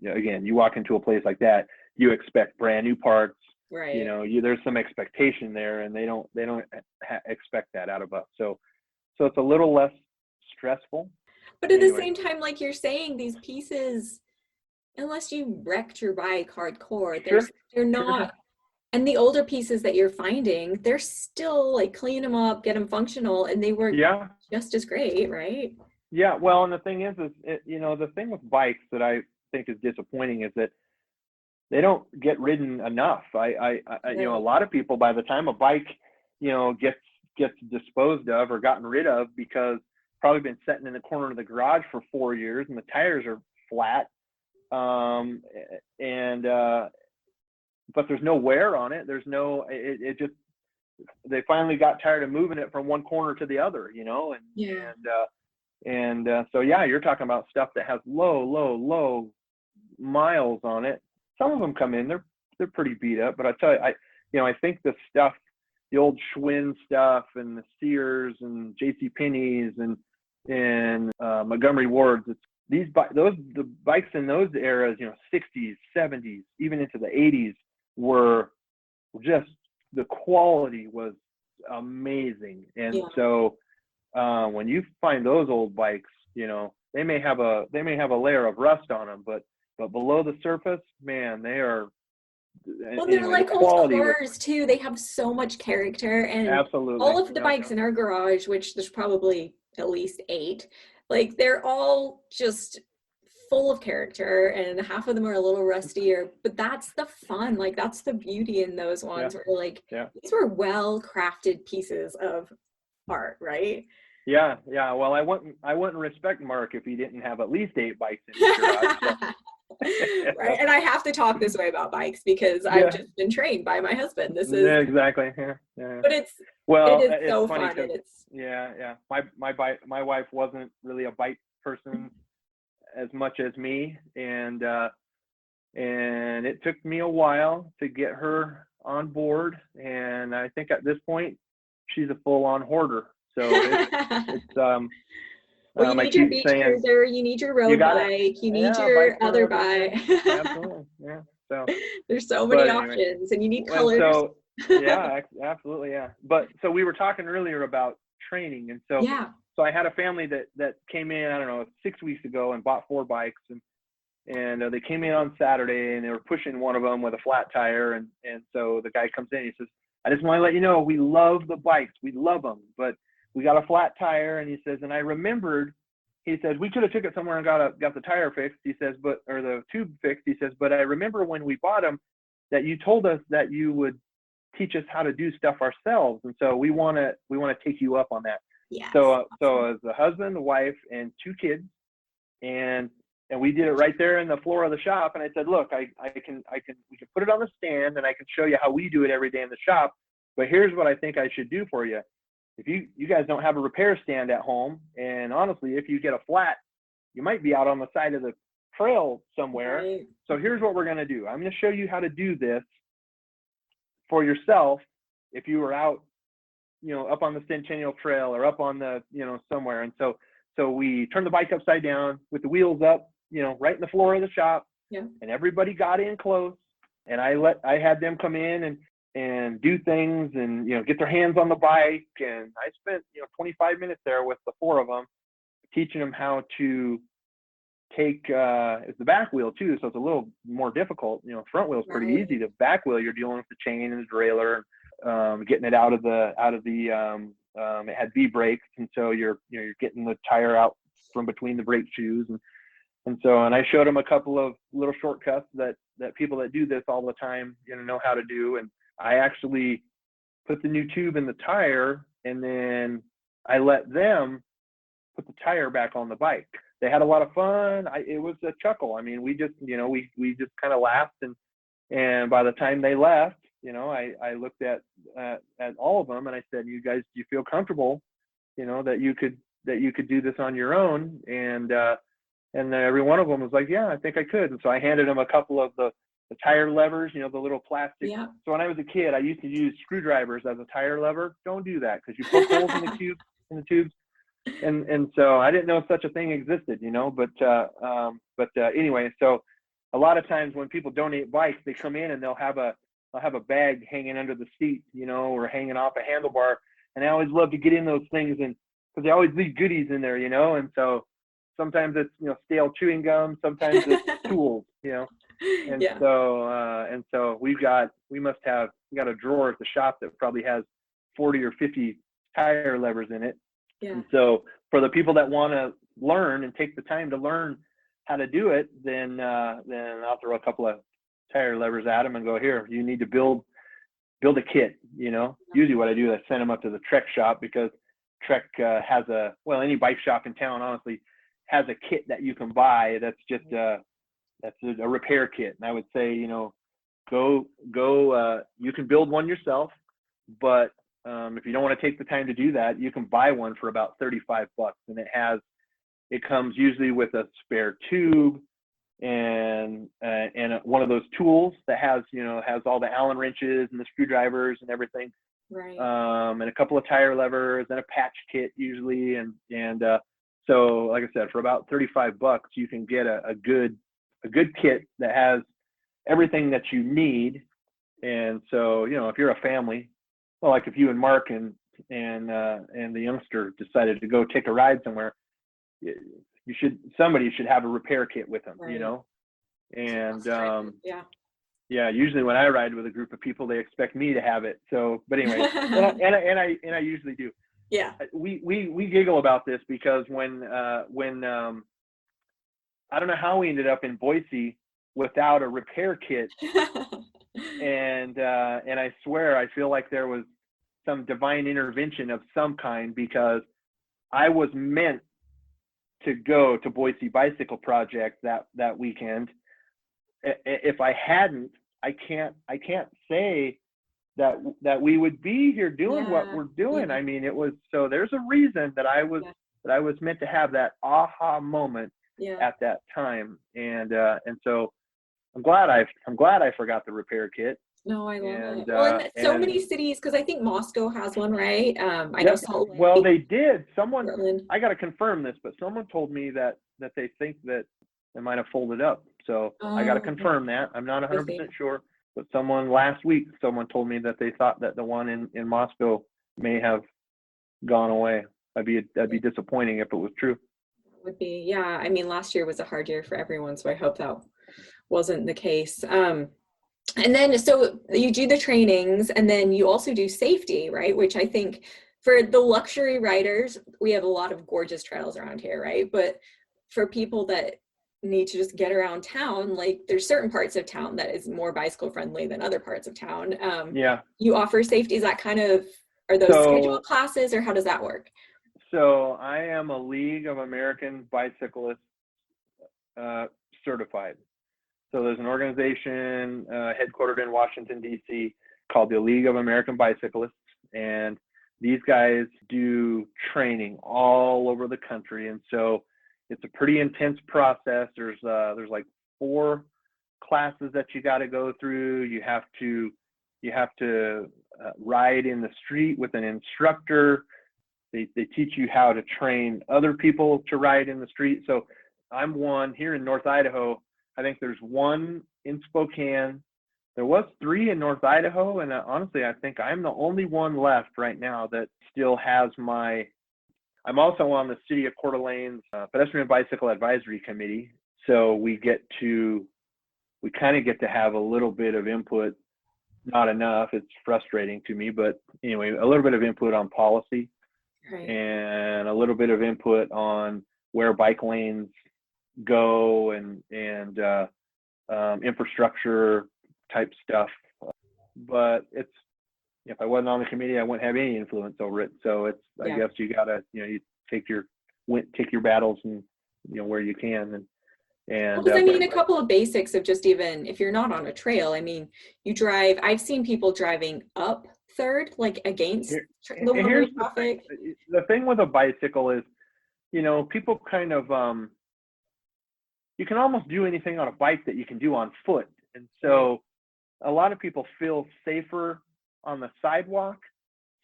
walk into a place like that, you expect brand new parts. Right. There's some expectation there, and they don't expect that out of us. So it's a little less stressful. But at the same time, like you're saying, these pieces, unless you wrecked your bike hardcore, they're not. Sure. And the older pieces that you're finding, they're still like clean them up, get them functional, and they work just as great, right? Yeah. Well, and the thing is the thing with bikes that I think is disappointing is that they don't get ridden enough. A lot of people, by the time a bike, gets disposed of or gotten rid of, because probably been sitting in the corner of the garage for 4 years and the tires are flat, but there's no wear on it. There's no, it just, they finally got tired of moving it from one corner to the other, so yeah, you're talking about stuff that has low miles on it. Some of them come in, they're pretty beat up, but I tell you, I think the stuff, the old Schwinn stuff and the Sears and J.C. Penney's and Montgomery Ward's, the bikes in those eras, 60s, 70s, even into the 80s, were just, the quality was amazing. And so when you find those old bikes, they may have a layer of rust on them, but below the surface, man, they are. Well, they're like old cars too. They have so much character, and absolutely all of the bikes in our garage, which there's probably at least 8, like they're all just full of character, and half of them are a little rustier, but that's the fun. Like that's the beauty in those ones where like these were well crafted pieces of art, right? Yeah. Well, I wouldn't respect Mark if he didn't have at least 8 bikes in his garage. So. Right, and I have to talk this way about bikes because I've just been trained by my husband. This is exactly. But it is so fun. And it's my wife wasn't really a bike person as much as me, and it took me a while to get her on board, and I think at this point she's a full-on hoarder. So it's well, you need your beach cruiser, you need your road bike, you need your other bike. Absolutely, yeah. So there's so many options, and you need colors. So, absolutely, yeah. But so we were talking earlier about training, and so so I had a family that came in, I don't know, 6 weeks ago and bought 4 bikes, and they came in on Saturday and they were pushing one of them with a flat tire, and so the guy comes in, he says, I just want to let you know we love the bikes, we love them, but we got a flat tire. And he says, and I remembered, he says, we could have took it somewhere and got the tire fixed, he says, or the tube fixed, he says, but I remember when we bought them that you told us that you would teach us how to do stuff ourselves, and so we want to take you up on that. Yes. So as a husband, a wife, and 2 kids, and we did it right there in the floor of the shop. And I said, look, we can put it on the stand, and I can show you how we do it every day in the shop, but here's what I think I should do for you. If you guys don't have a repair stand at home, and honestly, if you get a flat, you might be out on the side of the trail somewhere. Right. So here's what we're going to do. I'm going to show you how to do this for yourself if you were out, up on the Centennial Trail or up on the, somewhere. And so we turned the bike upside down with the wheels up, right in the floor of the shop. Yeah. And everybody got in close, and I had them come in, and and do things and, get their hands on the bike. And I spent, 25 minutes there with the 4 of them, teaching them how to take, it's the back wheel too. So it's a little more difficult. Front wheel is pretty easy. The back wheel, you're dealing with the chain and the derailleur, getting it out of the, it had V brakes. And so you're getting the tire out from between the brake shoes. And I showed them a couple of little shortcuts that people that do this all the time, know how to do. And I actually put the new tube in the tire, and then I let them put the tire back on the bike. They had a lot of fun. It was a chuckle. I mean, we just, we just kind of laughed, and by the time they left, I looked at all of them and I said, "You guys, do you feel comfortable, that you could do this on your own?" And every one of them was like, "Yeah, I think I could." And so I handed them a couple of the tire levers, the little plastic. Yeah. So when I was a kid, I used to use screwdrivers as a tire lever. Don't do that, because you poke holes in the tubes. And so I didn't know such a thing existed, but anyway, so a lot of times when people donate bikes, they come in and they'll have a bag hanging under the seat, or hanging off a handlebar. And I always love to get in those things, and because they always leave goodies in there, and so sometimes it's, stale chewing gum, sometimes it's tools, and so we got a drawer at the shop that probably has 40 or 50 tire levers in it. Yeah. And so for the people that want to learn and take the time to learn how to do it, then I'll throw a couple of tire levers at them and go, "Here, you need to build a kit." Usually what I do is I send them up to the Trek shop, because Trek has any bike shop in town, honestly, has a kit that you can buy that's just that's a repair kit. And I would say, go you can build one yourself, but if you don't want to take the time to do that, you can buy one for about $35, and it comes usually with a spare tube and one of those tools that has all the Allen wrenches and the screwdrivers and everything, right? And a couple of tire levers and a patch kit usually, and so like I said, for about $35, you can get a good kit that has everything that you need. And so, if you're a family, well, like if you and Mark and the youngster decided to go take a ride somewhere, somebody should have a repair kit with them, right. And yeah, usually when I ride with a group of people, they expect me to have it. So, but anyway, and I usually do. Yeah. We giggle about this because when I don't know how we ended up in Boise without a repair kit. And I swear, I feel like there was some divine intervention of some kind, because I was meant to go to Boise Bicycle Project that weekend. If I hadn't, I can't say that we would be here doing what we're doing. Yeah. I mean, there's a reason that I was meant to have that aha moment at that time. And so I'm glad I forgot the repair kit. No, I love it. Well, and so many cities, because I think Moscow has one, right? I know Salt Lake. Well, they did. Portland. I got to confirm this, but someone told me that they think that they might have folded up. So I got to confirm that. I'm not 100% sure, but last week told me that they thought that the one in Moscow may have gone away. That'd be disappointing if it was true. It would be, yeah. I mean, last year was a hard year for everyone, so I hope that wasn't the case. And then, so you do the trainings, and then you also do safety, right? Which I think for the luxury riders, we have a lot of gorgeous trails around here, right? But for people that need to just get around town, like there's certain parts of town that is more bicycle friendly than other parts of town. You offer safety. Is that are those scheduled classes, or how does that work? So I am a League of American Bicyclists certified. So there's an organization headquartered in Washington, D.C. called the League of American Bicyclists. And these guys do training all over the country. And so it's a pretty intense process. There's like 4 classes that you got to go through. You have to ride in the street with an instructor. They teach you how to train other people to ride in the street. So I'm one here in North Idaho. I think there's one in Spokane, there was 3 in North Idaho, and honestly, I think I'm the only one left right now that still has my. I'm also on the City of Coeur d'Alene's Pedestrian Bicycle Advisory Committee, so we kind of get to have a little bit of input. Not enough. It's frustrating to me, but anyway, a little bit of input on policy, Right. and a little bit of input on where bike lanes go and infrastructure type stuff. But if I wasn't on the committee, I wouldn't have any influence over it. So I guess you gotta, you take your battles and, where you can. And Because a couple of basics of just even if you're not on a trail, you drive, I've seen people driving up third, like against the one-way traffic. The thing with a bicycle is, people kind of, you can almost do anything on a bike that you can do on foot. And so a lot of people feel safer on the sidewalk.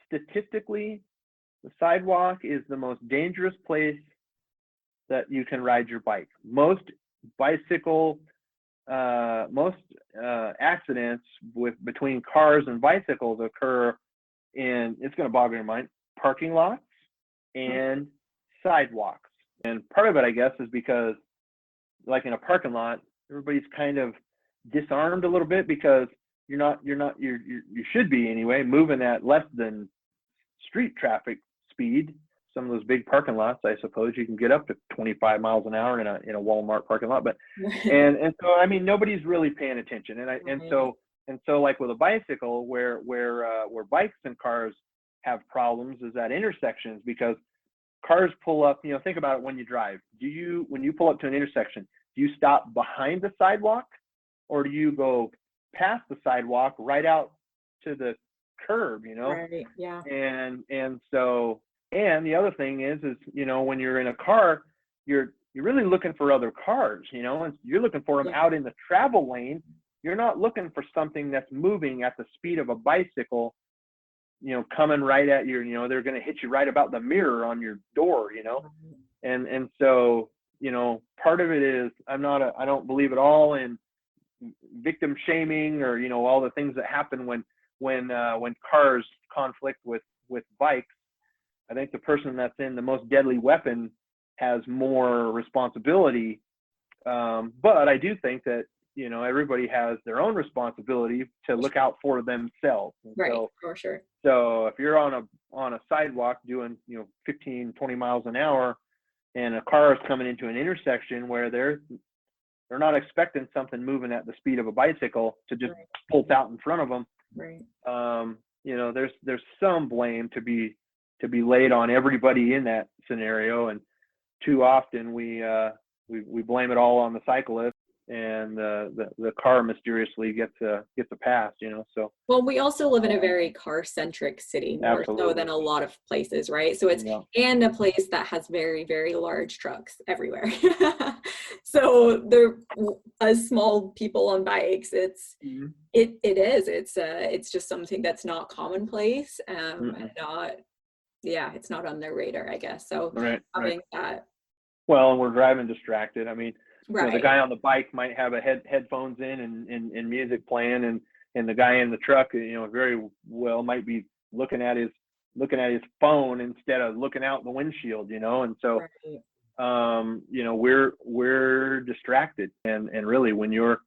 Statistically, the sidewalk is the most dangerous place that you can ride your bike. Most accidents between cars and bicycles occur in, it's going to boggle your mind, parking lots and sidewalks. And part of it, I guess, is because like in a parking lot, everybody's kind of disarmed a little bit because you should be anyway, moving at less than street traffic speed. Some of those big parking lots, I suppose you can get up to 25 miles an hour in a Walmart parking lot, but and so nobody's really paying attention, and so like with a bicycle, where bikes and cars have problems is at intersections, because cars pull up. Think about it when you drive. When you pull up to an intersection, do you stop behind the sidewalk, or do you go past the sidewalk right out to the curb? Right. Yeah. And so. And the other thing is when you're in a car, you're really looking for other cars, and you're looking for them out in the travel lane. You're not looking for something that's moving at the speed of a bicycle, coming right at you. They're going to hit you right about the mirror on your door, and so, part of it is I don't believe at all in victim shaming or, all the things that happen when cars conflict with bikes. I think the person that's in the most deadly weapon has more responsibility. But I do think that, everybody has their own responsibility to look out for themselves. And right, for sure. So if you're on a sidewalk doing, 15, 20 miles an hour, and a car is coming into an intersection where they're not expecting something moving at the speed of a bicycle to just pull out in front of them. Right. There's some blame to be laid on everybody in that scenario, and too often we blame it all on the cyclist, and the car mysteriously gets a pass, so. Well, we also live in a very car-centric city, more so than a lot of places, right? So it's and a place that has very, very large trucks everywhere. So they're as small people on bikes. It's just something that's not commonplace, and not. Yeah, it's not on their radar, I guess. So having that. Well, and we're driving distracted. The guy on the bike might have a headphones in and music playing, and the guy in the truck, very well might be looking at his phone instead of looking out the windshield, and so we're distracted, and really when you're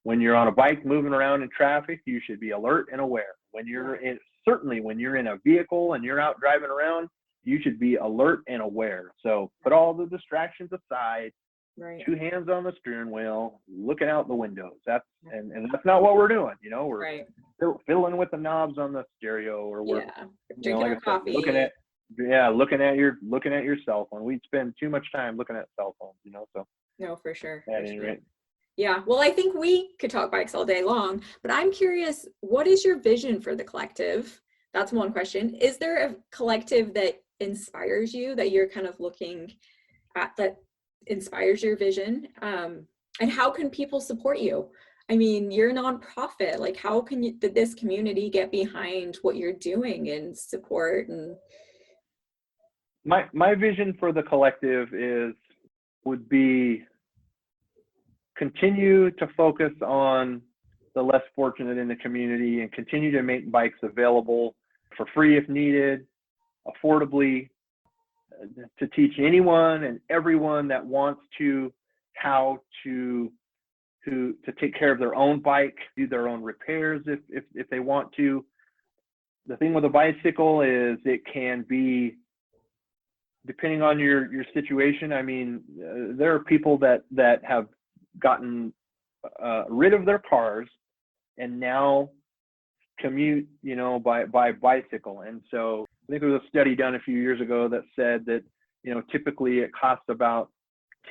on a bike moving around in traffic, you should be alert and aware. Certainly when you're in a vehicle and you're out driving around, you should be alert and aware. So put all the distractions aside, 2 hands on the steering wheel, looking out the windows. That's not what we're doing. We're fiddling with the knobs on the stereo, or we're drinking coffee. Looking at your cell phone. We spend too much time looking at cell phones, so. No, for sure. At any rate. Yeah, well, I think we could talk bikes all day long, but I'm curious, what is your vision for the collective? That's one question. Is there a collective that inspires you, that you're kind of looking at, that inspires your vision? And how can people support you? You're a nonprofit. Like, how can this community get behind what you're doing and support? And my vision for the collective would be continue to focus on the less fortunate in the community and continue to make bikes available for free if needed, affordably, to teach anyone and everyone that wants to how to take care of their own bike, do their own repairs if they want to. The thing with a bicycle is it can be, depending on your situation. I mean, there are people that have gotten rid of their cars and now commute, by bicycle. And so I think there was a study done a few years ago that said that, typically it costs about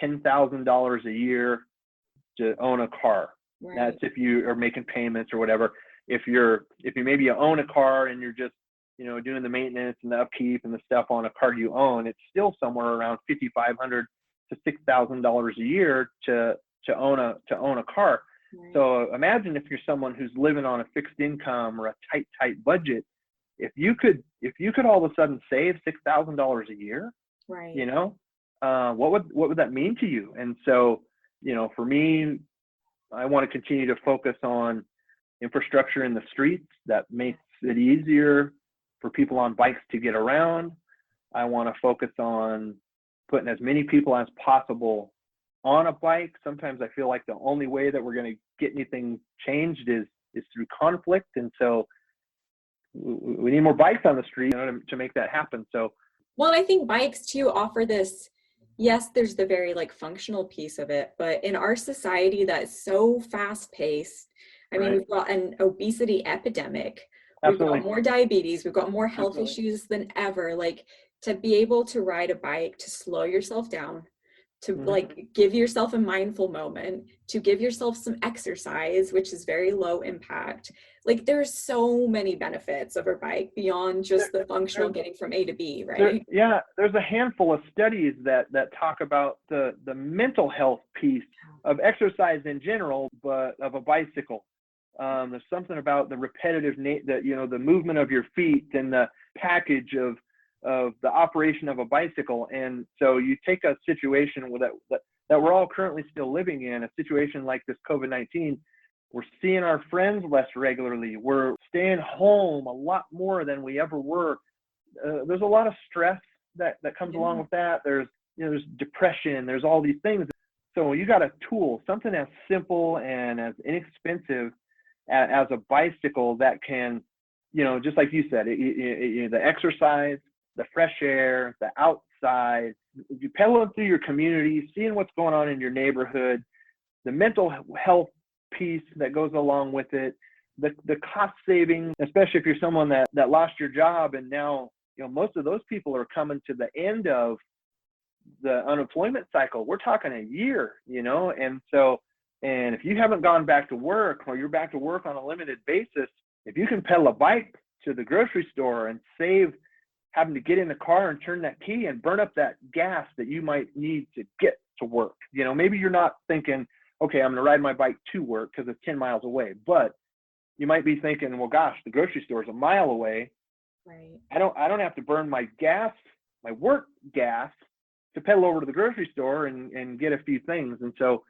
$10,000 a year to own a car. Right. That's if you are making payments or whatever. If you maybe own a car and you're just, doing the maintenance and the upkeep and the stuff on a car you own, it's still somewhere around $5,500 to $6,000 a year to own a car. Right. So imagine if you're someone who's living on a fixed income or a tight budget, if you could all of a sudden save $6,000 a year, right? What would that mean to you? And so, for me, I want to continue to focus on infrastructure in the streets that makes it easier for people on bikes to get around. I want to focus on putting as many people as possible on a bike. Sometimes I feel like the only way that we're going to get anything changed is through conflict. And so we need more bikes on the street, to make that happen. So, well, I think bikes too offer this, yes, there's the very functional piece of it, but in our society that's so fast paced, I mean, we've got an obesity epidemic. Absolutely. We've got more diabetes, we've got more health issues than ever. To be able to ride a bike, to slow yourself down, to give yourself a mindful moment, to give yourself some exercise, which is very low impact. There's so many benefits of a bike beyond just the functional getting from A to B, right? There's a handful of studies that talk about the mental health piece of exercise in general, but of a bicycle. There's something about the repetitive, the movement of your feet and the package of the operation of a bicycle. And so you take a situation that we're all currently still living in, a situation like this COVID-19, we're seeing our friends less regularly. We're staying home a lot more than we ever were. There's a lot of stress that comes along with that. There's depression, there's all these things. So you got a tool, something as simple and as inexpensive as a bicycle that can, just like you said, the exercise, the fresh air, the outside, you pedaling through your community, seeing what's going on in your neighborhood, the mental health piece that goes along with it, the cost saving, especially if you're someone that lost your job and now, most of those people are coming to the end of the unemployment cycle. We're talking a year, and so, and if you haven't gone back to work or you're back to work on a limited basis, if you can pedal a bike to the grocery store and save having to get in the car and turn that key and burn up that gas that you might need to get to work. Maybe you're not thinking, okay, I'm going to ride my bike to work because it's 10 miles away, but you might be thinking, well, gosh, the grocery store is a mile away. Right. I don't have to burn my work gas to pedal over to the grocery store and get a few things. And so,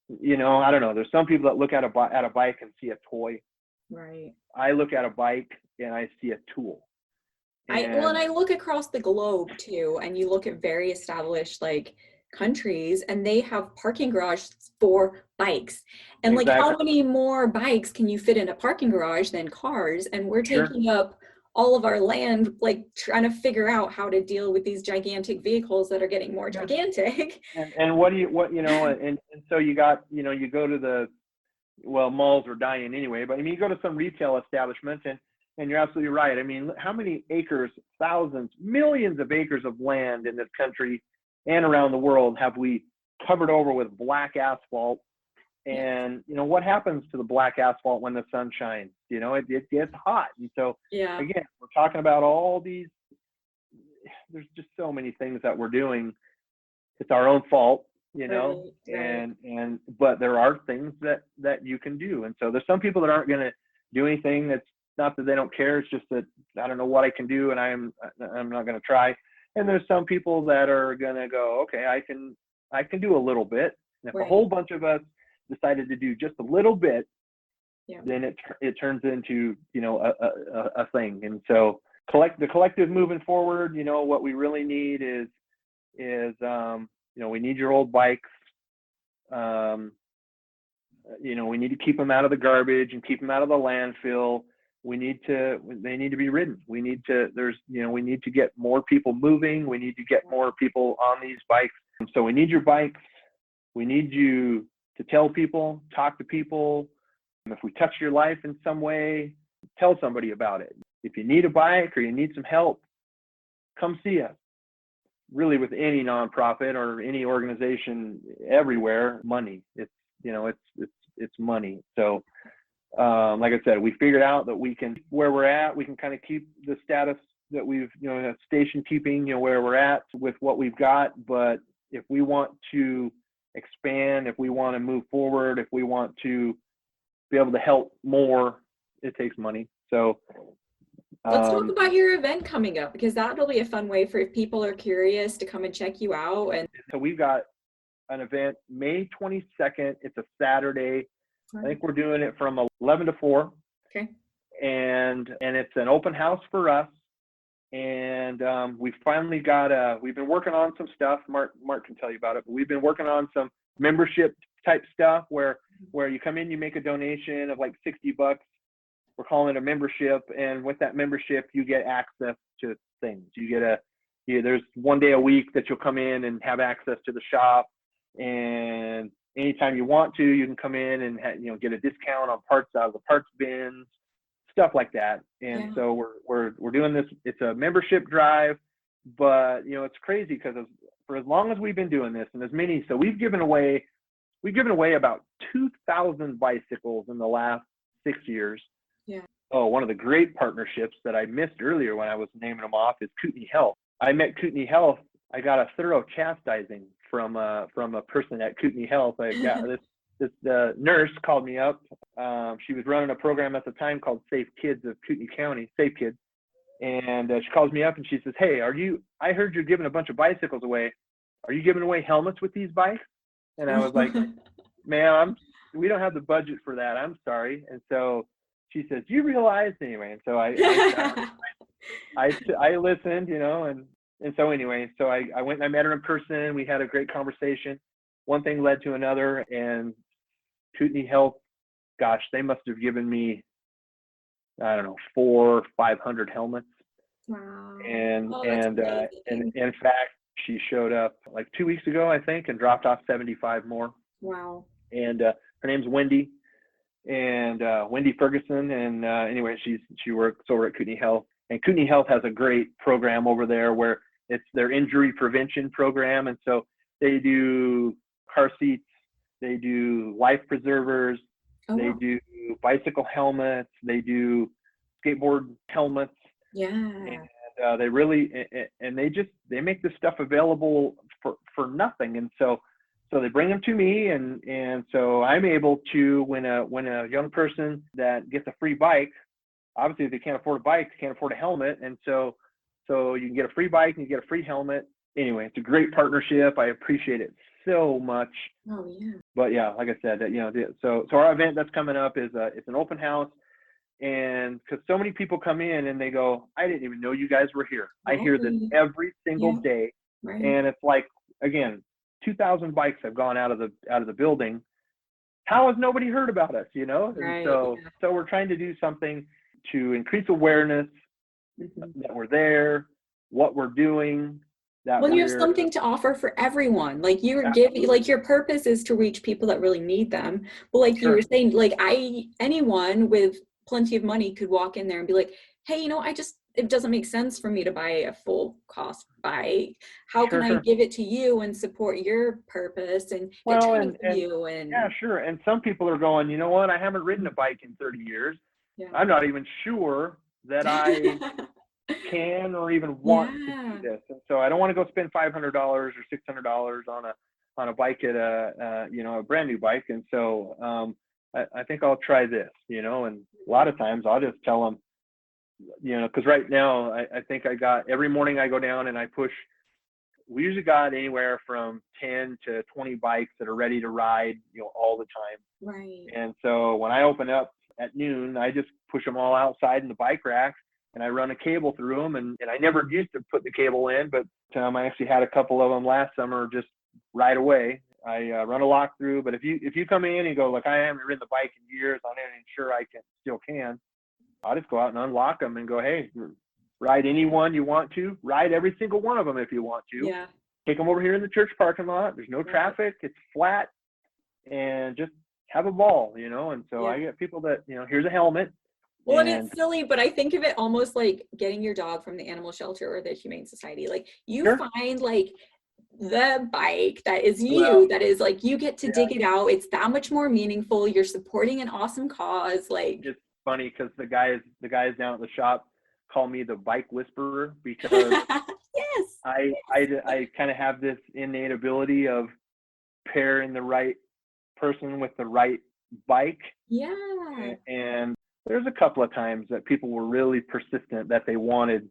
I don't know, there's some people that look at a bike and see a toy. Right. I look at a bike and I see a tool. And I look across the globe too, and you look at very established countries, and they have parking garages for bikes. And exactly. How many more bikes can you fit in a parking garage than cars? And we're taking up all of our land, trying to figure out how to deal with these gigantic vehicles that are getting more gigantic. And so you got, you go to malls are dying anyway, but you go to some retail establishments and you're absolutely right. How many acres, thousands, millions of acres of land in this country and around the world have we covered over with black asphalt? And, what happens to the black asphalt when the sun shines? It gets hot. And so, again, we're talking about all these, there's just so many things that we're doing. It's our own fault, right. But there are things that you can do. And so there's some people that aren't going to do anything. That's not that they don't care. It's just that I don't know what I can do and I'm not going to try. And there's some people that are going to go, okay, I can do a little bit. And if a whole bunch of us decided to do just a little bit, then it turns into, a thing. And so the collective moving forward, what we really need is we need your old bikes. We need to keep them out of the garbage and keep them out of the landfill. They need to be ridden. We need to get more people moving. We need to get more people on these bikes. And so we need your bikes. We need you to tell people, talk to people. And if we touch your life in some way, tell somebody about it. If you need a bike or you need some help, come see us. Really, with any nonprofit or any organization everywhere, money. It's money. So, like I said, we figured out that where we're at, we can kind of keep the status that we've, station keeping, where we're at with what we've got. But if we want to expand, if we want to move forward, if we want to be able to help more, it takes money. So let's talk about your event coming up, because that'll be a fun way for if people are curious to come and check you out. And so we've got an event May 22nd. It's a Saturday. I think we're doing it from 11 to 4. Okay. And it's an open house for us. And we finally we've been working on some stuff. Mark can tell you about it, but we've been working on some membership type stuff where you come in, you make a donation of like $60. We're calling it a membership. And with that membership, you get access to things. There's one day a week that you'll come in and have access to the shop. And anytime you want to, you can come in and get a discount on parts out of the parts bins, stuff like that. And so we're doing this. It's a membership drive, but it's crazy because for as long as we've been doing this, and so we've given away about 2,000 bicycles in the last 6 years. Yeah. Oh, one of the great partnerships that I missed earlier when I was naming them off is Coeur Health. I met Coeur Health. I got a thorough chastising from a person at Coeur Health. I got this nurse called me up. She was running a program at the time called Safe Kids of Coeur County, Safe Kids. And she calls me up and she says, "Hey, I heard you're giving a bunch of bicycles away. Are you giving away helmets with these bikes?" And I was like, "Ma'am, we don't have the budget for that. I'm sorry." And so she says, "Do you realize?" Anyway, and so I listened, and so anyway, so I went and I met her in person. We had a great conversation. One thing led to another, and Coeur Health, gosh, they must have given me, I don't know, 400 or 500 helmets. Wow. And in fact, she showed up like 2 weeks ago, I think, and dropped off 75 more. Wow. And her name's Wendy, and Wendy Ferguson. And anyway, she works over at Coeur Health, and Coeur Health has a great program over there where it's their injury prevention program. And so they do car seats, they do life preservers, they do bicycle helmets, they do skateboard helmets. Yeah. And they really, and they make this stuff available for nothing. And so they bring them to me, and so I'm able to, when a young person that gets a free bike, obviously if they can't afford a bike, they can't afford a helmet. And so you can get a free bike and you get a free helmet. Anyway, it's a great partnership. I appreciate it so much. Oh yeah. But yeah, like I said, so our event that's coming up is it's an open house, and because so many people come in and they go, "I didn't even know you guys were here." Right. I hear this every single day, right. And it's like, again, 2,000 bikes have gone out of the building. How has nobody heard about us? Right. And so we're trying to do something to increase awareness that we're there, what we're doing. You have something to offer for everyone. Like you're giving, like your purpose is to reach people that really need them. But like you were saying, like anyone with plenty of money could walk in there and be like, "Hey, it doesn't make sense for me to buy a full cost bike. How can I give it to you and support your purpose and get training from you?" And yeah, sure. And some people are going, "You know what? I haven't ridden a bike in 30 years. Yeah. I'm not even sure that I can or even want to do this." And so I don't want to go spend $500 or $600 on a bike at a brand new bike. And so I think I'll try this, and a lot of times I'll just tell them, because right now I think I got, every morning I go down and I push, we usually got anywhere from 10 to 20 bikes that are ready to ride, all the time. Right. And so when I open up at noon, I just push them all outside in the bike rack and I run a cable through them. And I never used to put the cable in, but I actually had a couple of them last summer just right away. I run a lock through, but if you come in and you go, look, I haven't ridden the bike in years, I'm not even sure I still can. I'll just go out and unlock them and go, hey, ride any one you want to, ride every single one of them if you want to. Yeah. Take them over here in the church parking lot. There's no traffic. It's flat, and just have a ball, And so I get people that, here's a helmet. Well, and it's silly, but I think of it almost like getting your dog from the animal shelter or the Humane Society. Like you find like the bike that is you, that is like, you get to dig it out. It's that much more meaningful. You're supporting an awesome cause. Like, it's funny because the guys down at the shop call me the bike whisperer because yes, I kind of have this innate ability of pairing the right person with the right bike. Yeah. And there's a couple of times that people were really persistent that they wanted,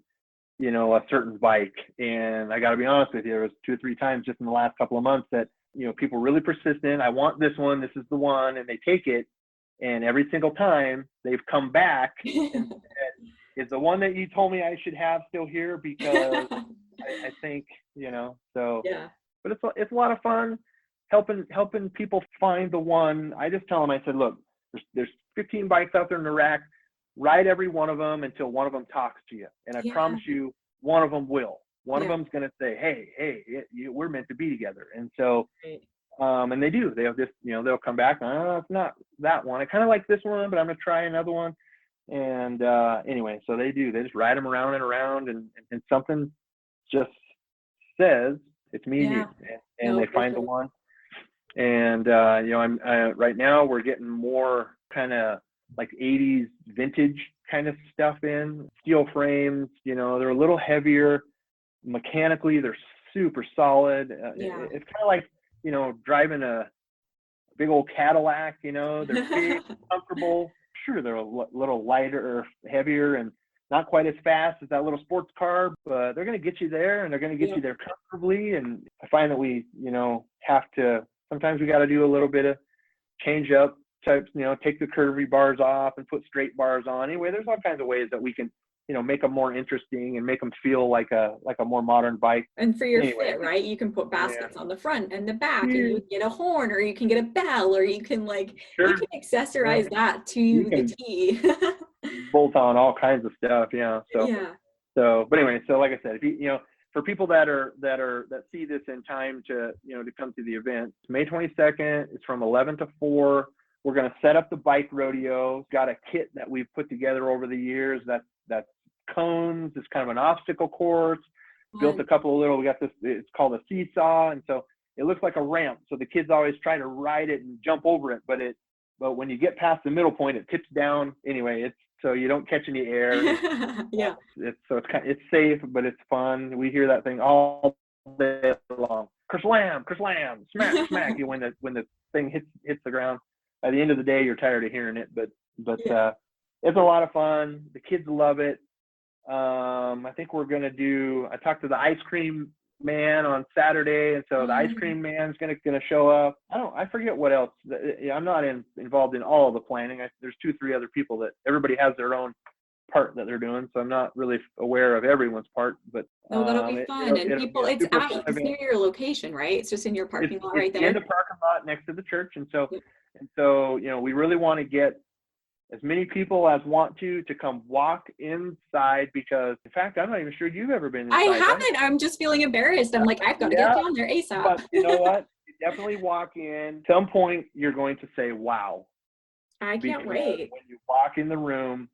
a certain bike. And I got to be honest with you, there was 2 or 3 times just in the last couple of months that, people really persistent. I want this one. This is the one. And they take it. And every single time they've come back and said, is the one that you told me I should have still here? Because I think, so, yeah. But it's a lot of fun helping people find the one. I just tell them, I said, look, there's 15 bikes out there in the rack. Ride every one of them until one of them talks to you. And I promise you, one of them will. One of them's going to say, hey, we're meant to be together. And so, and they do. They'll just, they'll come back. Oh, it's not that one. I kind of like this one, but I'm going to try another one. And anyway, so they do. They just ride them around and around, and something just says, it's me and you. And they find the one. And, I'm right now we're getting more kind of like 80s vintage kind of stuff in. Steel frames, they're a little heavier. Mechanically, they're super solid. It's kind of like, driving a big old Cadillac, they're big, comfortable. Sure, they're a little lighter or heavier and not quite as fast as that little sports car, but they're going to get you there, and they're going to get you there comfortably. And I find that we, have to, sometimes we got to do a little bit of change up types, take the curvy bars off and put straight bars on. Anyway, there's all kinds of ways that we can, make them more interesting and make them feel like a more modern bike. And for your fit, right? You can put baskets on the front and the back, and you can get a horn, or you can get a bell, or you can you can accessorize that to the T. Bolt on all kinds of stuff. So, but anyway, so like I said, if you, for people that see this in time to, to come to the event, it's May 22nd. It's from 11 to 4. We're going to set up the bike rodeo. Got a kit that we've put together over the years. That's cones. It's kind of an obstacle course. Built a couple of we got this, it's called a seesaw. And so it looks like a ramp. So the kids always try to ride it and jump over it. But when you get past the middle point, it tips down. Anyway, so you don't catch any air. Yeah. It's safe, but it's fun. We hear that thing all day long. Kerslam, smack, smack. When the thing hits the ground. By the end of the day, you're tired of hearing it, but it's a lot of fun. The kids love it. I think I talked to the ice cream man on Saturday, and so the ice cream man's gonna show up. I forget what else. I'm not involved in all of the planning. There's 2-3 other people that everybody has their own part that they're doing, so I'm not really aware of everyone's part. But that'll be fun. It's near your location, right? It's just in your parking lot right there. In the parking lot next to the church, and so we really want to get as many people as want to come walk inside, because in fact, I'm not even sure you've ever been inside. I haven't. Right? I'm just feling embarrassed. I'm like, I've got to get down there ASAP. But you know what? You definitely walk in. At some point, you're going to say, wow. I can't wait. When you walk in the room,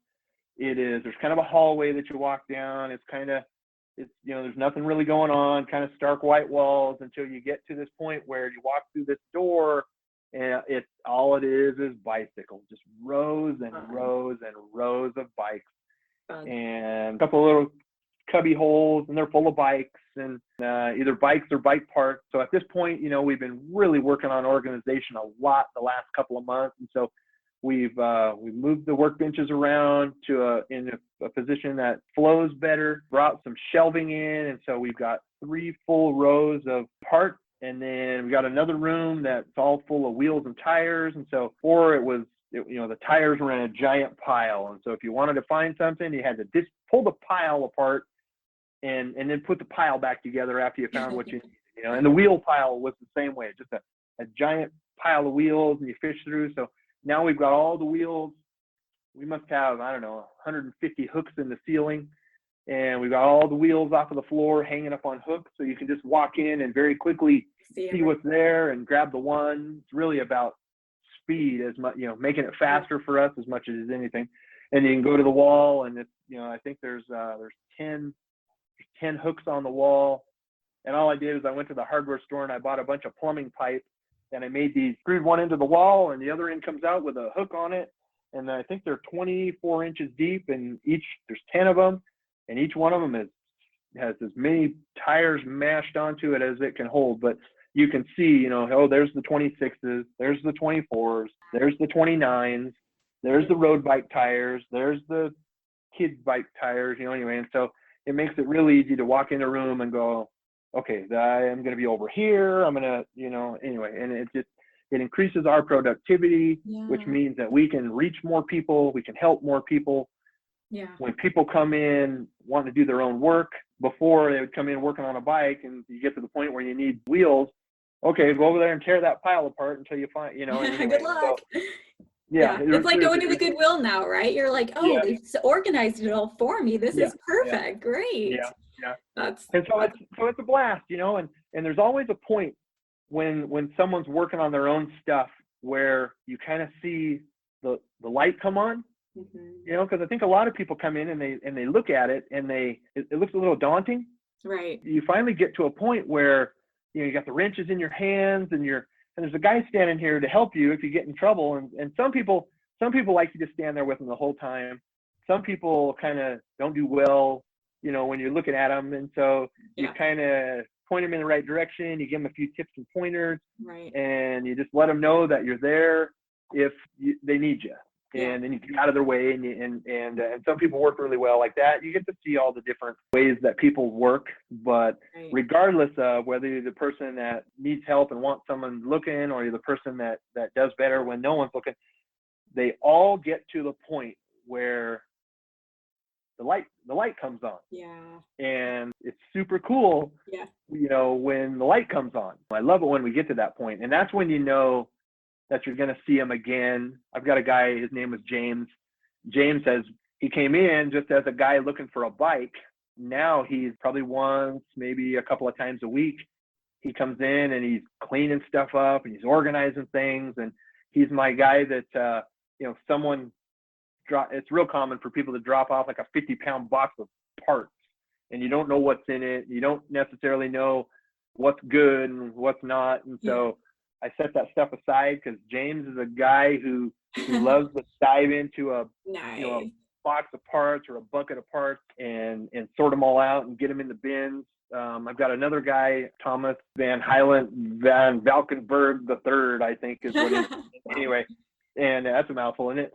there's kind of a hallway that you walk down. There's nothing really going on, kind of stark white walls until you get to this point where you walk through this door. And all it is bicycles, just rows and rows and rows of bikes, and a couple of little cubby holes, and they're full of bikes, and either bikes or bike parts. So at this point, we've been really working on organization a lot the last couple of months, and so we've moved the workbenches around to in a position that flows better. Brought some shelving in, and so we've got 3 full rows of parts. And then we got another room that's all full of wheels and tires. And so before it was the tires were in a giant pile. And so if you wanted to find something, you had to just pull the pile apart and then put the pile back together after you found what you needed, and the wheel pile was the same way, just a giant pile of wheels, and you fish through. So now we've got all the wheels. We must have, I don't know, 150 hooks in the ceiling, and we've got all the wheels off of the floor hanging up on hooks. So you can just walk in and very quickly see what's there and grab the one. It's really about speed as much, making it faster for us as much as anything. And you can go to the wall, and it's, I think there's 10 hooks on the wall. And all I did is I went to the hardware store and I bought a bunch of plumbing pipe, and I made these, screwed one into the wall and the other end comes out with a hook on it. And I think they're 24 inches deep, and there's 10 of them, and each one of them has as many tires mashed onto it as it can hold. But you can see, there's the 26s, there's the 24s, there's the 29s, there's the road bike tires, there's the kids bike tires, anyway. And so it makes it really easy to walk in a room and go, okay, I am going to be over here. I'm going to, anyway, and it increases our productivity, which means that we can reach more people. We can help more people. Yeah. When people come in wanting to do their own work, before they would come in working on a bike, and you get to the point where you need wheels. Okay, go over there and tear that pile apart until you find, Anyway. Good luck. So, yeah. It's like going to the Goodwill now, right? You're like, they've organized it all for me. This is perfect. Great. Yeah. So it's a blast, and there's always a point when someone's working on their own stuff where you kind of see the light come on, because I think a lot of people come in and they look at it and it looks a little daunting. Right. You finally get to a point where, you got the wrenches in your hands and there's a guy standing here to help you if you get in trouble. And some people like you to stand there with them the whole time. Some people kind of don't do well, when you're looking at them. And so you kind of point them in the right direction. You give them a few tips and pointers, right, and you just let them know that you're there if they need you. And then you get out of their way, and some people work really well like that. You get to see all the different ways that people work, but regardless of whether you're the person that needs help and wants someone looking, or you're the person that does better when no one's looking, they all get to the point where the light comes on. Yeah. And it's super cool. Yeah. When the light comes on. I love it when we get to that point, and that's when you know that you're going to see him again. I've got a guy, his name was James. James says he came in just as a guy looking for a bike. Now he's probably once, maybe a couple of times a week, he comes in and he's cleaning stuff up and he's organizing things. And he's my guy that, it's real common for people to drop off like a 50-pound box of parts, and you don't know what's in it. You don't necessarily know what's good and what's not. And so I set that stuff aside because James is a guy who loves to dive into a box of parts or a bucket of parts and sort them all out and get them in the bins. I've got another guy, Thomas Van Valkenburg III, I think is what it is. Anyway, and that's a mouthful, isn't it?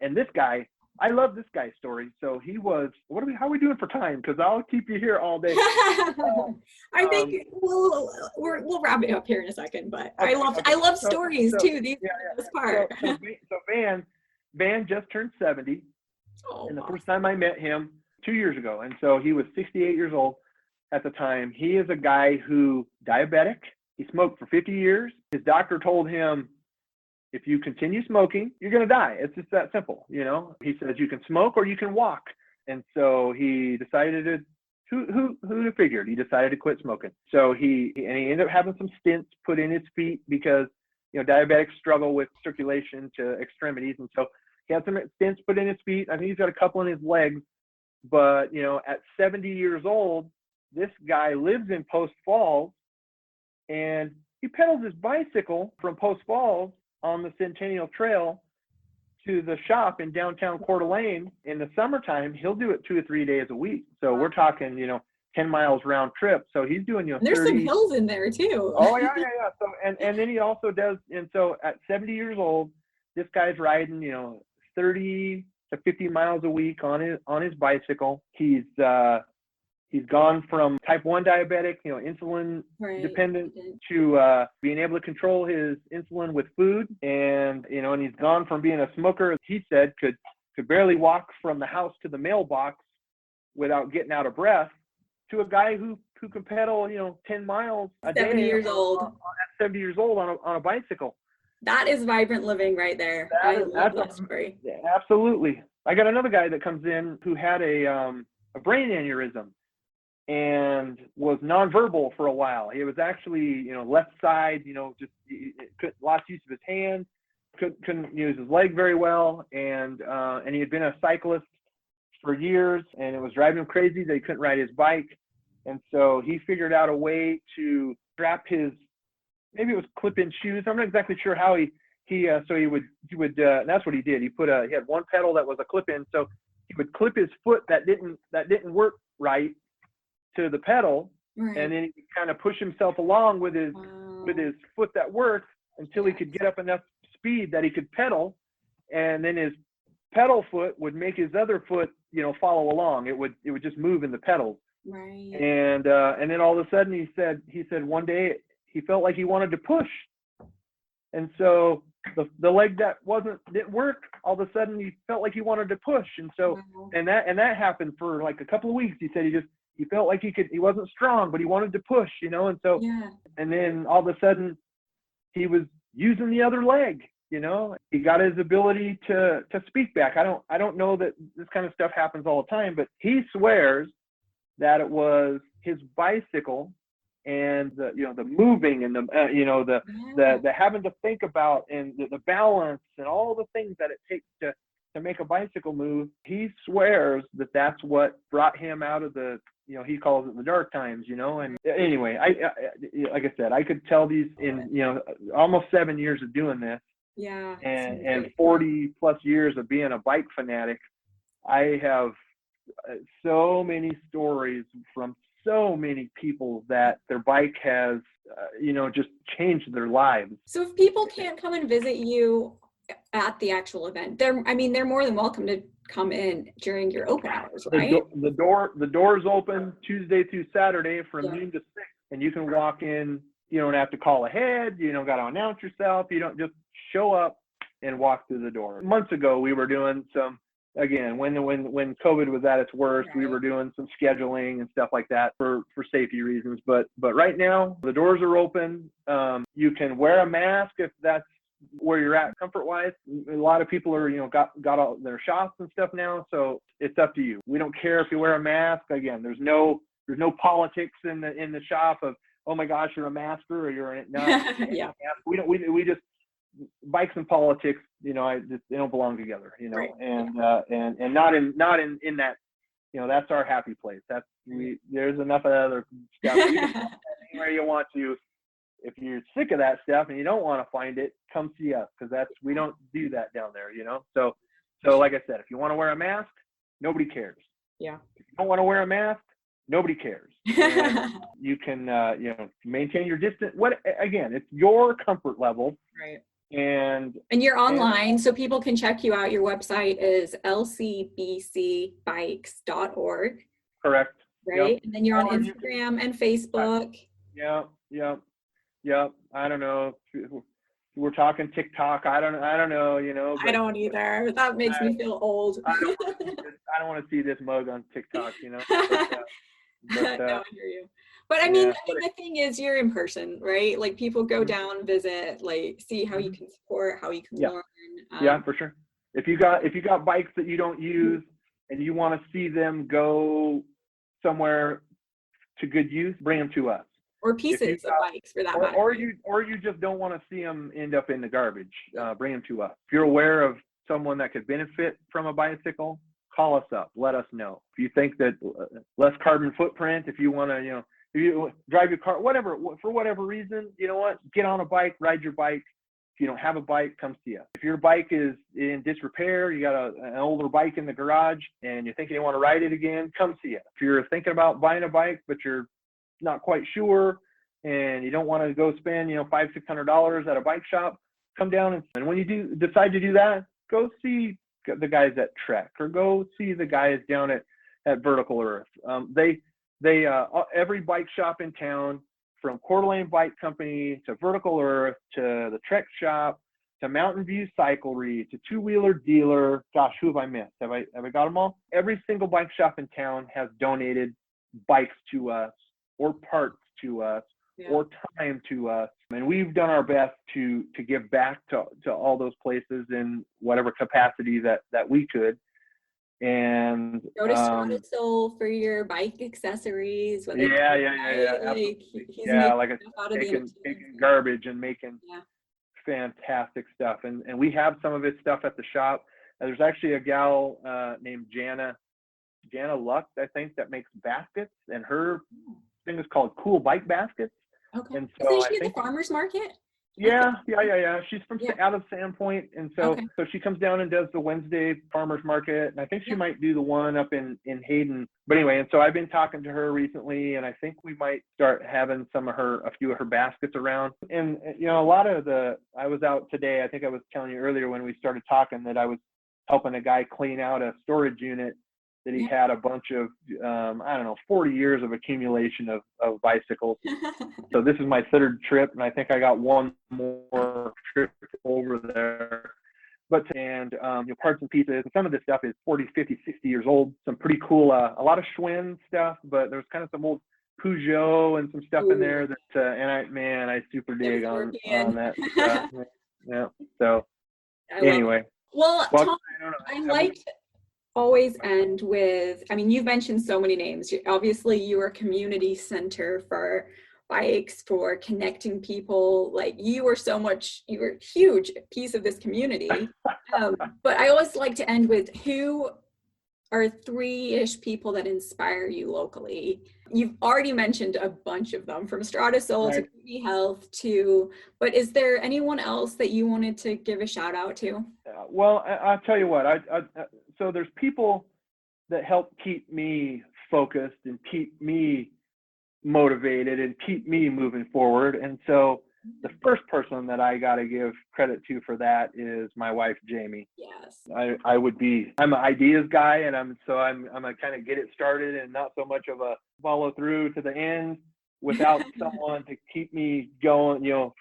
And this guy, I love this guy's story. So he was, how are we doing for time? Because I'll keep you here all day. I think we'll wrap it up here in a second, but okay, I love stories too. This part. So Van just turned 70. And the first time I met him 2 years ago. And so he was 68 years old at the time. He is a guy who diabetic. He smoked for 50 years. His doctor told him, if you continue smoking, you're going to die. It's just that simple. He says you can smoke or you can walk. And so he decided who'd have figured? He decided to quit smoking. So he ended up having some stents put in his feet because, diabetics struggle with circulation to extremities. And so he had some stents put in his feet. I think he's got a couple in his legs. But, at 70 years old, this guy lives in Post Falls, and he pedals his bicycle from Post Falls on the Centennial Trail to the shop in downtown Coeur d'Alene. In the summertime, he'll do it 2 or 3 days a week. So we're talking, 10 miles round trip. So he's doing, there's 30, some hills in there too. Oh yeah. So, and then he also does, and so at 70 years old, this guy's riding, 30 to 50 miles a week on his bicycle. He's He's gone from type 1 diabetic, insulin dependent, to being able to control his insulin with food. And, and he's gone from being a smoker, he said, could barely walk from the house to the mailbox without getting out of breath, to a guy who can pedal, 10 miles a day. 70 years old. At 70 years old on a bicycle. That is vibrant living right there. I love that story. Yeah, absolutely. I got another guy that comes in who had a brain aneurysm and was nonverbal for a while. He was actually, left side, lost use of his hand, couldn't use his leg very well, and he had been a cyclist for years, and it was driving him crazy that he couldn't ride his bike. And so he figured out a way to strap his, maybe it was clip-in shoes. I'm not exactly sure how he would and that's what he did. He had one pedal that was a clip-in, so he would clip his foot that didn't work right to the pedal, and then he would kind of push himself along with his foot that worked until he could get up enough speed that he could pedal, and then his pedal foot would make his other foot, follow along. It would just move in the pedals. Right. And then all of a sudden he said one day he felt like he wanted to push, and so the leg that didn't work, all of a sudden he felt like he wanted to push, and so and that happened for like a couple of weeks. He said he felt like he wasn't strong, but he wanted to push, and so and then all of a sudden he was using the other leg. He got his ability to speak back. I don't know that this kind of stuff happens all the time, but he swears that it was his bicycle and the moving and the having to think about and the balance and all the things that it takes to make a bicycle move. He swears that that's what brought him out of the, he calls it the dark times, and anyway, I like I said, I could tell these in, almost 7 years of doing this. Yeah. And 40 plus years of being a bike fanatic. I have so many stories from so many people that their bike has, just changed their lives. So if people can't come and visit you at the actual event, they're more than welcome to come in during your open hours, right? The door's open Tuesday through Saturday from noon to 6, and you can walk in. You don't have to call ahead. You don't got to announce yourself. You don't, just show up and walk through the door. Months ago, we were doing some, again, when COVID was at its worst, we were doing some scheduling and stuff like that for safety reasons. But right now, the doors are open. You can wear a mask if that's where you're at comfort-wise. A lot of people are, got all their shots and stuff now, so it's up to you. We don't care if you wear a mask. Again, there's no politics in the shop of, oh my gosh, you're a masker or you're not. Yeah. We just, bikes and politics, they don't belong together, Right. and not in that, that's our happy place. There's enough of other stuff. You can find that anywhere you want to. If you're sick of that stuff and you don't want to find it, come see us, because we don't do that down there, So like I said, if you want to wear a mask, nobody cares. Yeah. If you don't want to wear a mask, nobody cares. And you can, maintain your distance. Again, it's your comfort level. Right. And you're online, so people can check you out. Your website is lcbcbikes.org. Correct. Right. Yep. And then you're on Instagram and Facebook. Yep. I don't know. We're talking TikTok. I don't know. I don't either. That makes me feel old. I don't want to see this mug on TikTok, No, I hear you. But the thing is, you're in person, right? Like, people go down, visit, like, see how you can support, how you can learn. Yeah, for sure. If you got bikes that you don't use and you want to see them go somewhere to good use, bring them to us. Or pieces of bikes, for that matter. Or you just don't want to see them end up in the garbage. Bring them to us. If you're aware of someone that could benefit from a bicycle, call us up. Let us know. If you think that less carbon footprint, if you want to, if you drive your car, for whatever reason, get on a bike, ride your bike. If you don't have a bike, come see us. If your bike is in disrepair, you got an older bike in the garage and you're thinking you want to ride it again, come see us. If you're thinking about buying a bike, but you're not quite sure and you don't want to go spend, $500-600 at a bike shop, come down and when you decide to do that, go see the guys at Trek or go see the guys down at Vertical Earth. They every bike shop in town, from Coeur d'Alene Bike Company to Vertical Earth to the Trek Shop to Mountain View Cyclery to Two Wheeler Dealer. Gosh, who have I missed? Have I got them all? Every single bike shop in town has donated bikes to us, or parts to us, or time to us, and we've done our best to give back to all those places in whatever capacity that we could. And go to Stratisol for your bike accessories. Yeah, Like, taking garbage and making fantastic stuff. And we have some of his stuff at the shop. There's actually a gal named Jana Luck, I think, that makes baskets, and her thing is called Cool Bike Baskets. Okay. And so Isn't she at the farmer's market? Yeah. She's from out of Sandpoint, and so she comes down and does the Wednesday farmers market, and I think she might do the one up in Hayden. But anyway, and so I've been talking to her recently, and I think we might start having a few of her baskets around. And a lot of I was out today. I think I was telling you earlier when we started talking that I was helping a guy clean out a storage unit that he had a bunch of 40 years of accumulation of bicycles. So this is my third trip, and I think I got one more trip over there. But parts and pieces, and some of this stuff is 40, 50, 60 years old. Some pretty cool, a lot of Schwinn stuff, but there's kind of some old Peugeot and some stuff in there that, I super dig on that stuff. Yeah. So anyway. Well, Tom, I liked always end with, you've mentioned so many names. Obviously, you are a community center for bikes, for connecting people. Like, you were a huge piece of this community. But I always like to end with, who are 3-ish people that inspire you locally? You've already mentioned a bunch of them, from Stratisol to Community Health but is there anyone else that you wanted to give a shout out to? Well, I'll tell you what, so there's people that help keep me focused and keep me motivated and keep me moving forward. And so the first person that I got to give credit to for that is my wife, Jamie. Yes. I'm an ideas guy, and I'm a kind of get it started and not so much of a follow through to the end without someone to keep me going,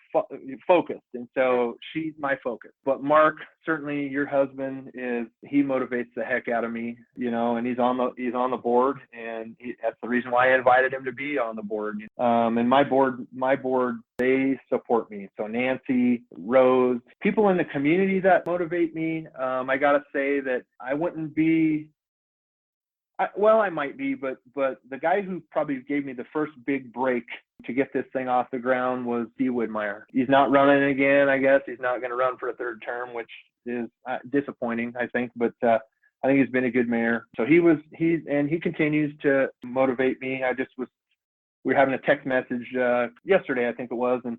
focused. And so she's my focus. But Mark, certainly your husband, he motivates the heck out of me, and he's on the board, and that's the reason why I invited him to be on the board. And my board, they support me. So Nancy, Rose, people in the community that motivate me. I got to say that I wouldn't be, I might be, but the guy who probably gave me the first big break to get this thing off the ground was Widmyer. He's not running again, I guess. He's not going to run for a third term, which is disappointing, I think. But I think he's been a good mayor. So he continues to motivate me. We were having a text message yesterday, I think it was, and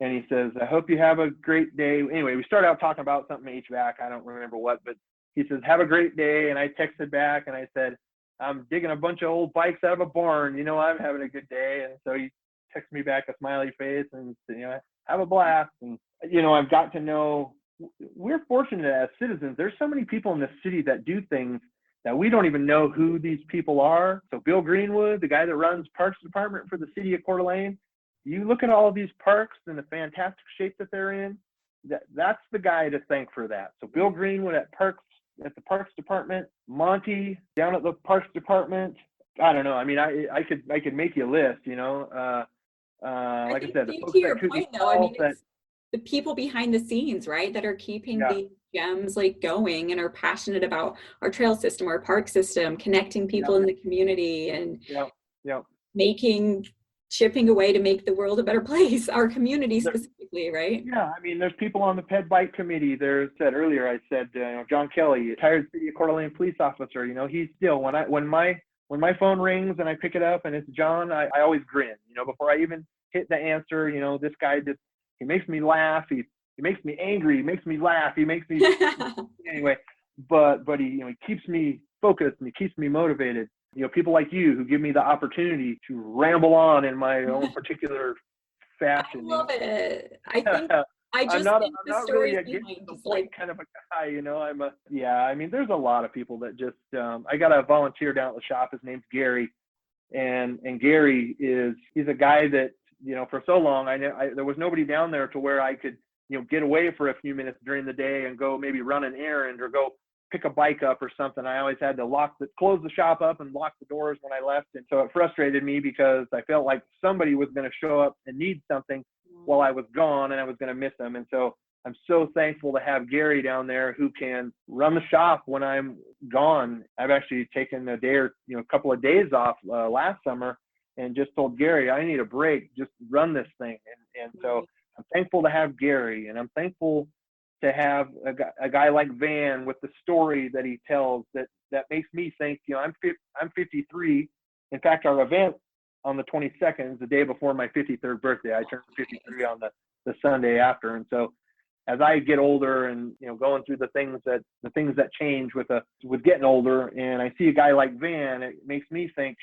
he says, "I hope you have a great day." Anyway, we started out talking about something HVAC. I don't remember what, but he says, "Have a great day." And I texted back and I said, "I'm digging a bunch of old bikes out of a barn. I'm having a good day." And so he texted me back a smiley face and said, "Have a blast." And, I've got to know, we're fortunate as citizens. There's so many people in this city that do things that we don't even know who these people are. So Bill Greenwood, the guy that runs Parks Department for the city of Coeur d'Alene, you look at all of these parks and the fantastic shape that they're in, that's the guy to thank for that. So Bill Greenwood at the Parks Department, Monty down at the Parks Department. I don't know. I could make you a list, like I said, the folks to your point, though, it's the people behind the scenes, right, that are keeping these gems going and are passionate about our trail system, our park system, connecting people in the community, and chipping away to make the world a better place, our community specifically, right? Yeah, there's people on the Ped Bike Committee. I said, John Kelly, retired City of Coeur d'Alene police officer. He's still, when my phone rings and I pick it up and it's John, I always grin. Before I even hit the answer, this guy he makes me laugh. He makes me angry. He makes me laugh. He makes me anyway. But he keeps me focused and he keeps me motivated. People like you who give me the opportunity to ramble on in my own particular fashion. I love it. I think I'm not really a get to the point kind of a guy. There's a lot of people that just I got a volunteer down at the shop. His name's Gary, And Gary he's a guy that, for so long, there was nobody down there to where I could, get away for a few minutes during the day and go maybe run an errand or go pick a bike up or something. I always had to close the shop up and lock the doors when I left. And so it frustrated me because I felt like somebody was going to show up and need something while I was gone and I was going to miss them. And so I'm so thankful to have Gary down there who can run the shop when I'm gone. I've actually taken a day or, a couple of days off last summer and just told Gary, I need a break, just run this thing. And so I'm thankful to have Gary, and I'm thankful to have a guy like Van with the story that he tells that makes me think, I'm 53. In fact, our event on the 22nd is the day before my 53rd birthday. I turned 53 on the Sunday after. And so as I get older and, going through the things that change with getting older, and I see a guy like Van, it makes me think,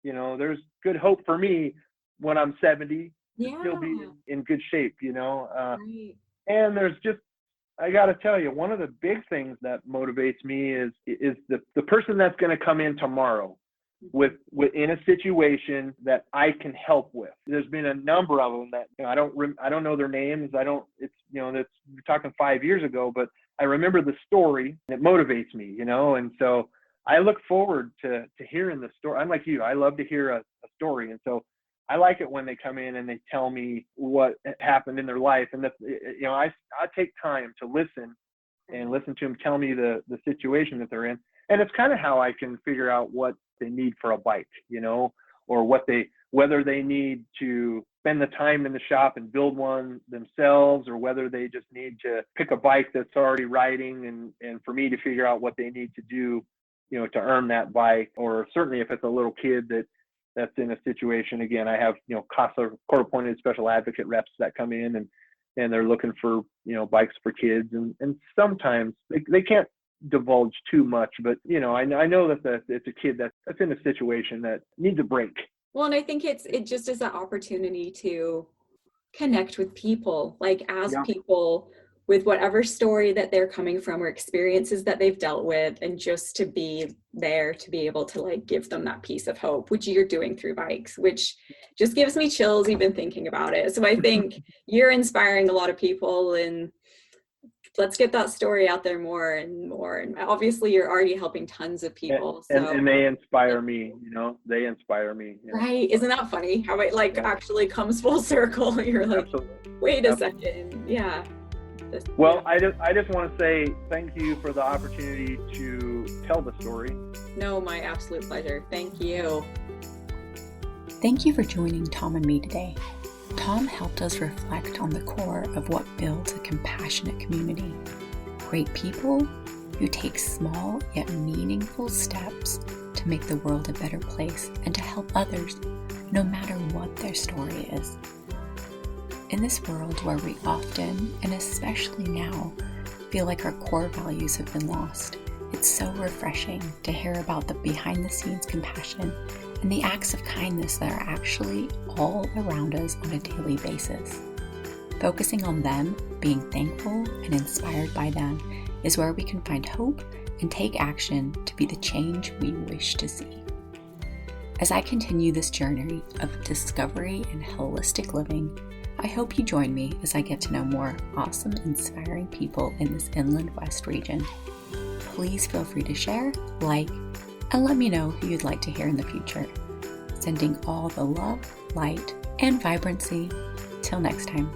there's good hope for me when I'm 70 to still be in good shape, Right. And there's just, I got to tell you, one of the big things that motivates me is the person that's going to come in tomorrow in a situation that I can help with. There's been a number of them that I don't know their names. We're talking 5 years ago, but I remember the story and it motivates me, and so I look forward to hearing the story. I'm like you, I love to hear a story, and so I like it when they come in and they tell me what happened in their life, and I take time to listen to them tell me the situation that they're in, and it's kind of how I can figure out what they need for a bike, or whether they need to spend the time in the shop and build one themselves, or whether they just need to pick a bike that's already riding, and for me to figure out what they need to do, to earn that bike, or certainly if it's a little kid that's in a situation. Again, I have, court-appointed special advocate reps that come in and they're looking for, bikes for kids. And sometimes they can't divulge too much, but, I know that it's a kid that's in a situation that needs a break. Well, and I think it just is an opportunity to connect with people, people with whatever story that they're coming from or experiences that they've dealt with, and just to be there to be able to give them that piece of hope, which you're doing through bikes, which just gives me chills even thinking about it. So I think you're inspiring a lot of people, and let's get that story out there more and more. And obviously you're already helping tons of people. And they inspire me, they inspire me. Right. Isn't that funny how it actually comes full circle? You're like, absolutely. Wait a second. Yeah. Well, I just want to say thank you for the opportunity to tell the story. No, my absolute pleasure. Thank you. Thank you for joining Tom and me today. Tom helped us reflect on the core of what builds a compassionate community. Great people who take small yet meaningful steps to make the world a better place and to help others, no matter what their story is. In this world where we often, and especially now, feel like our core values have been lost, it's so refreshing to hear about the behind-the-scenes compassion and the acts of kindness that are actually all around us on a daily basis. Focusing on them, being thankful and inspired by them, is where we can find hope and take action to be the change we wish to see. As I continue this journey of discovery and holistic living, I hope you join me as I get to know more awesome, inspiring people in this Inland West region. Please feel free to share, and let me know who you'd like to hear in the future. Sending all the love, light, and vibrancy. Till next time.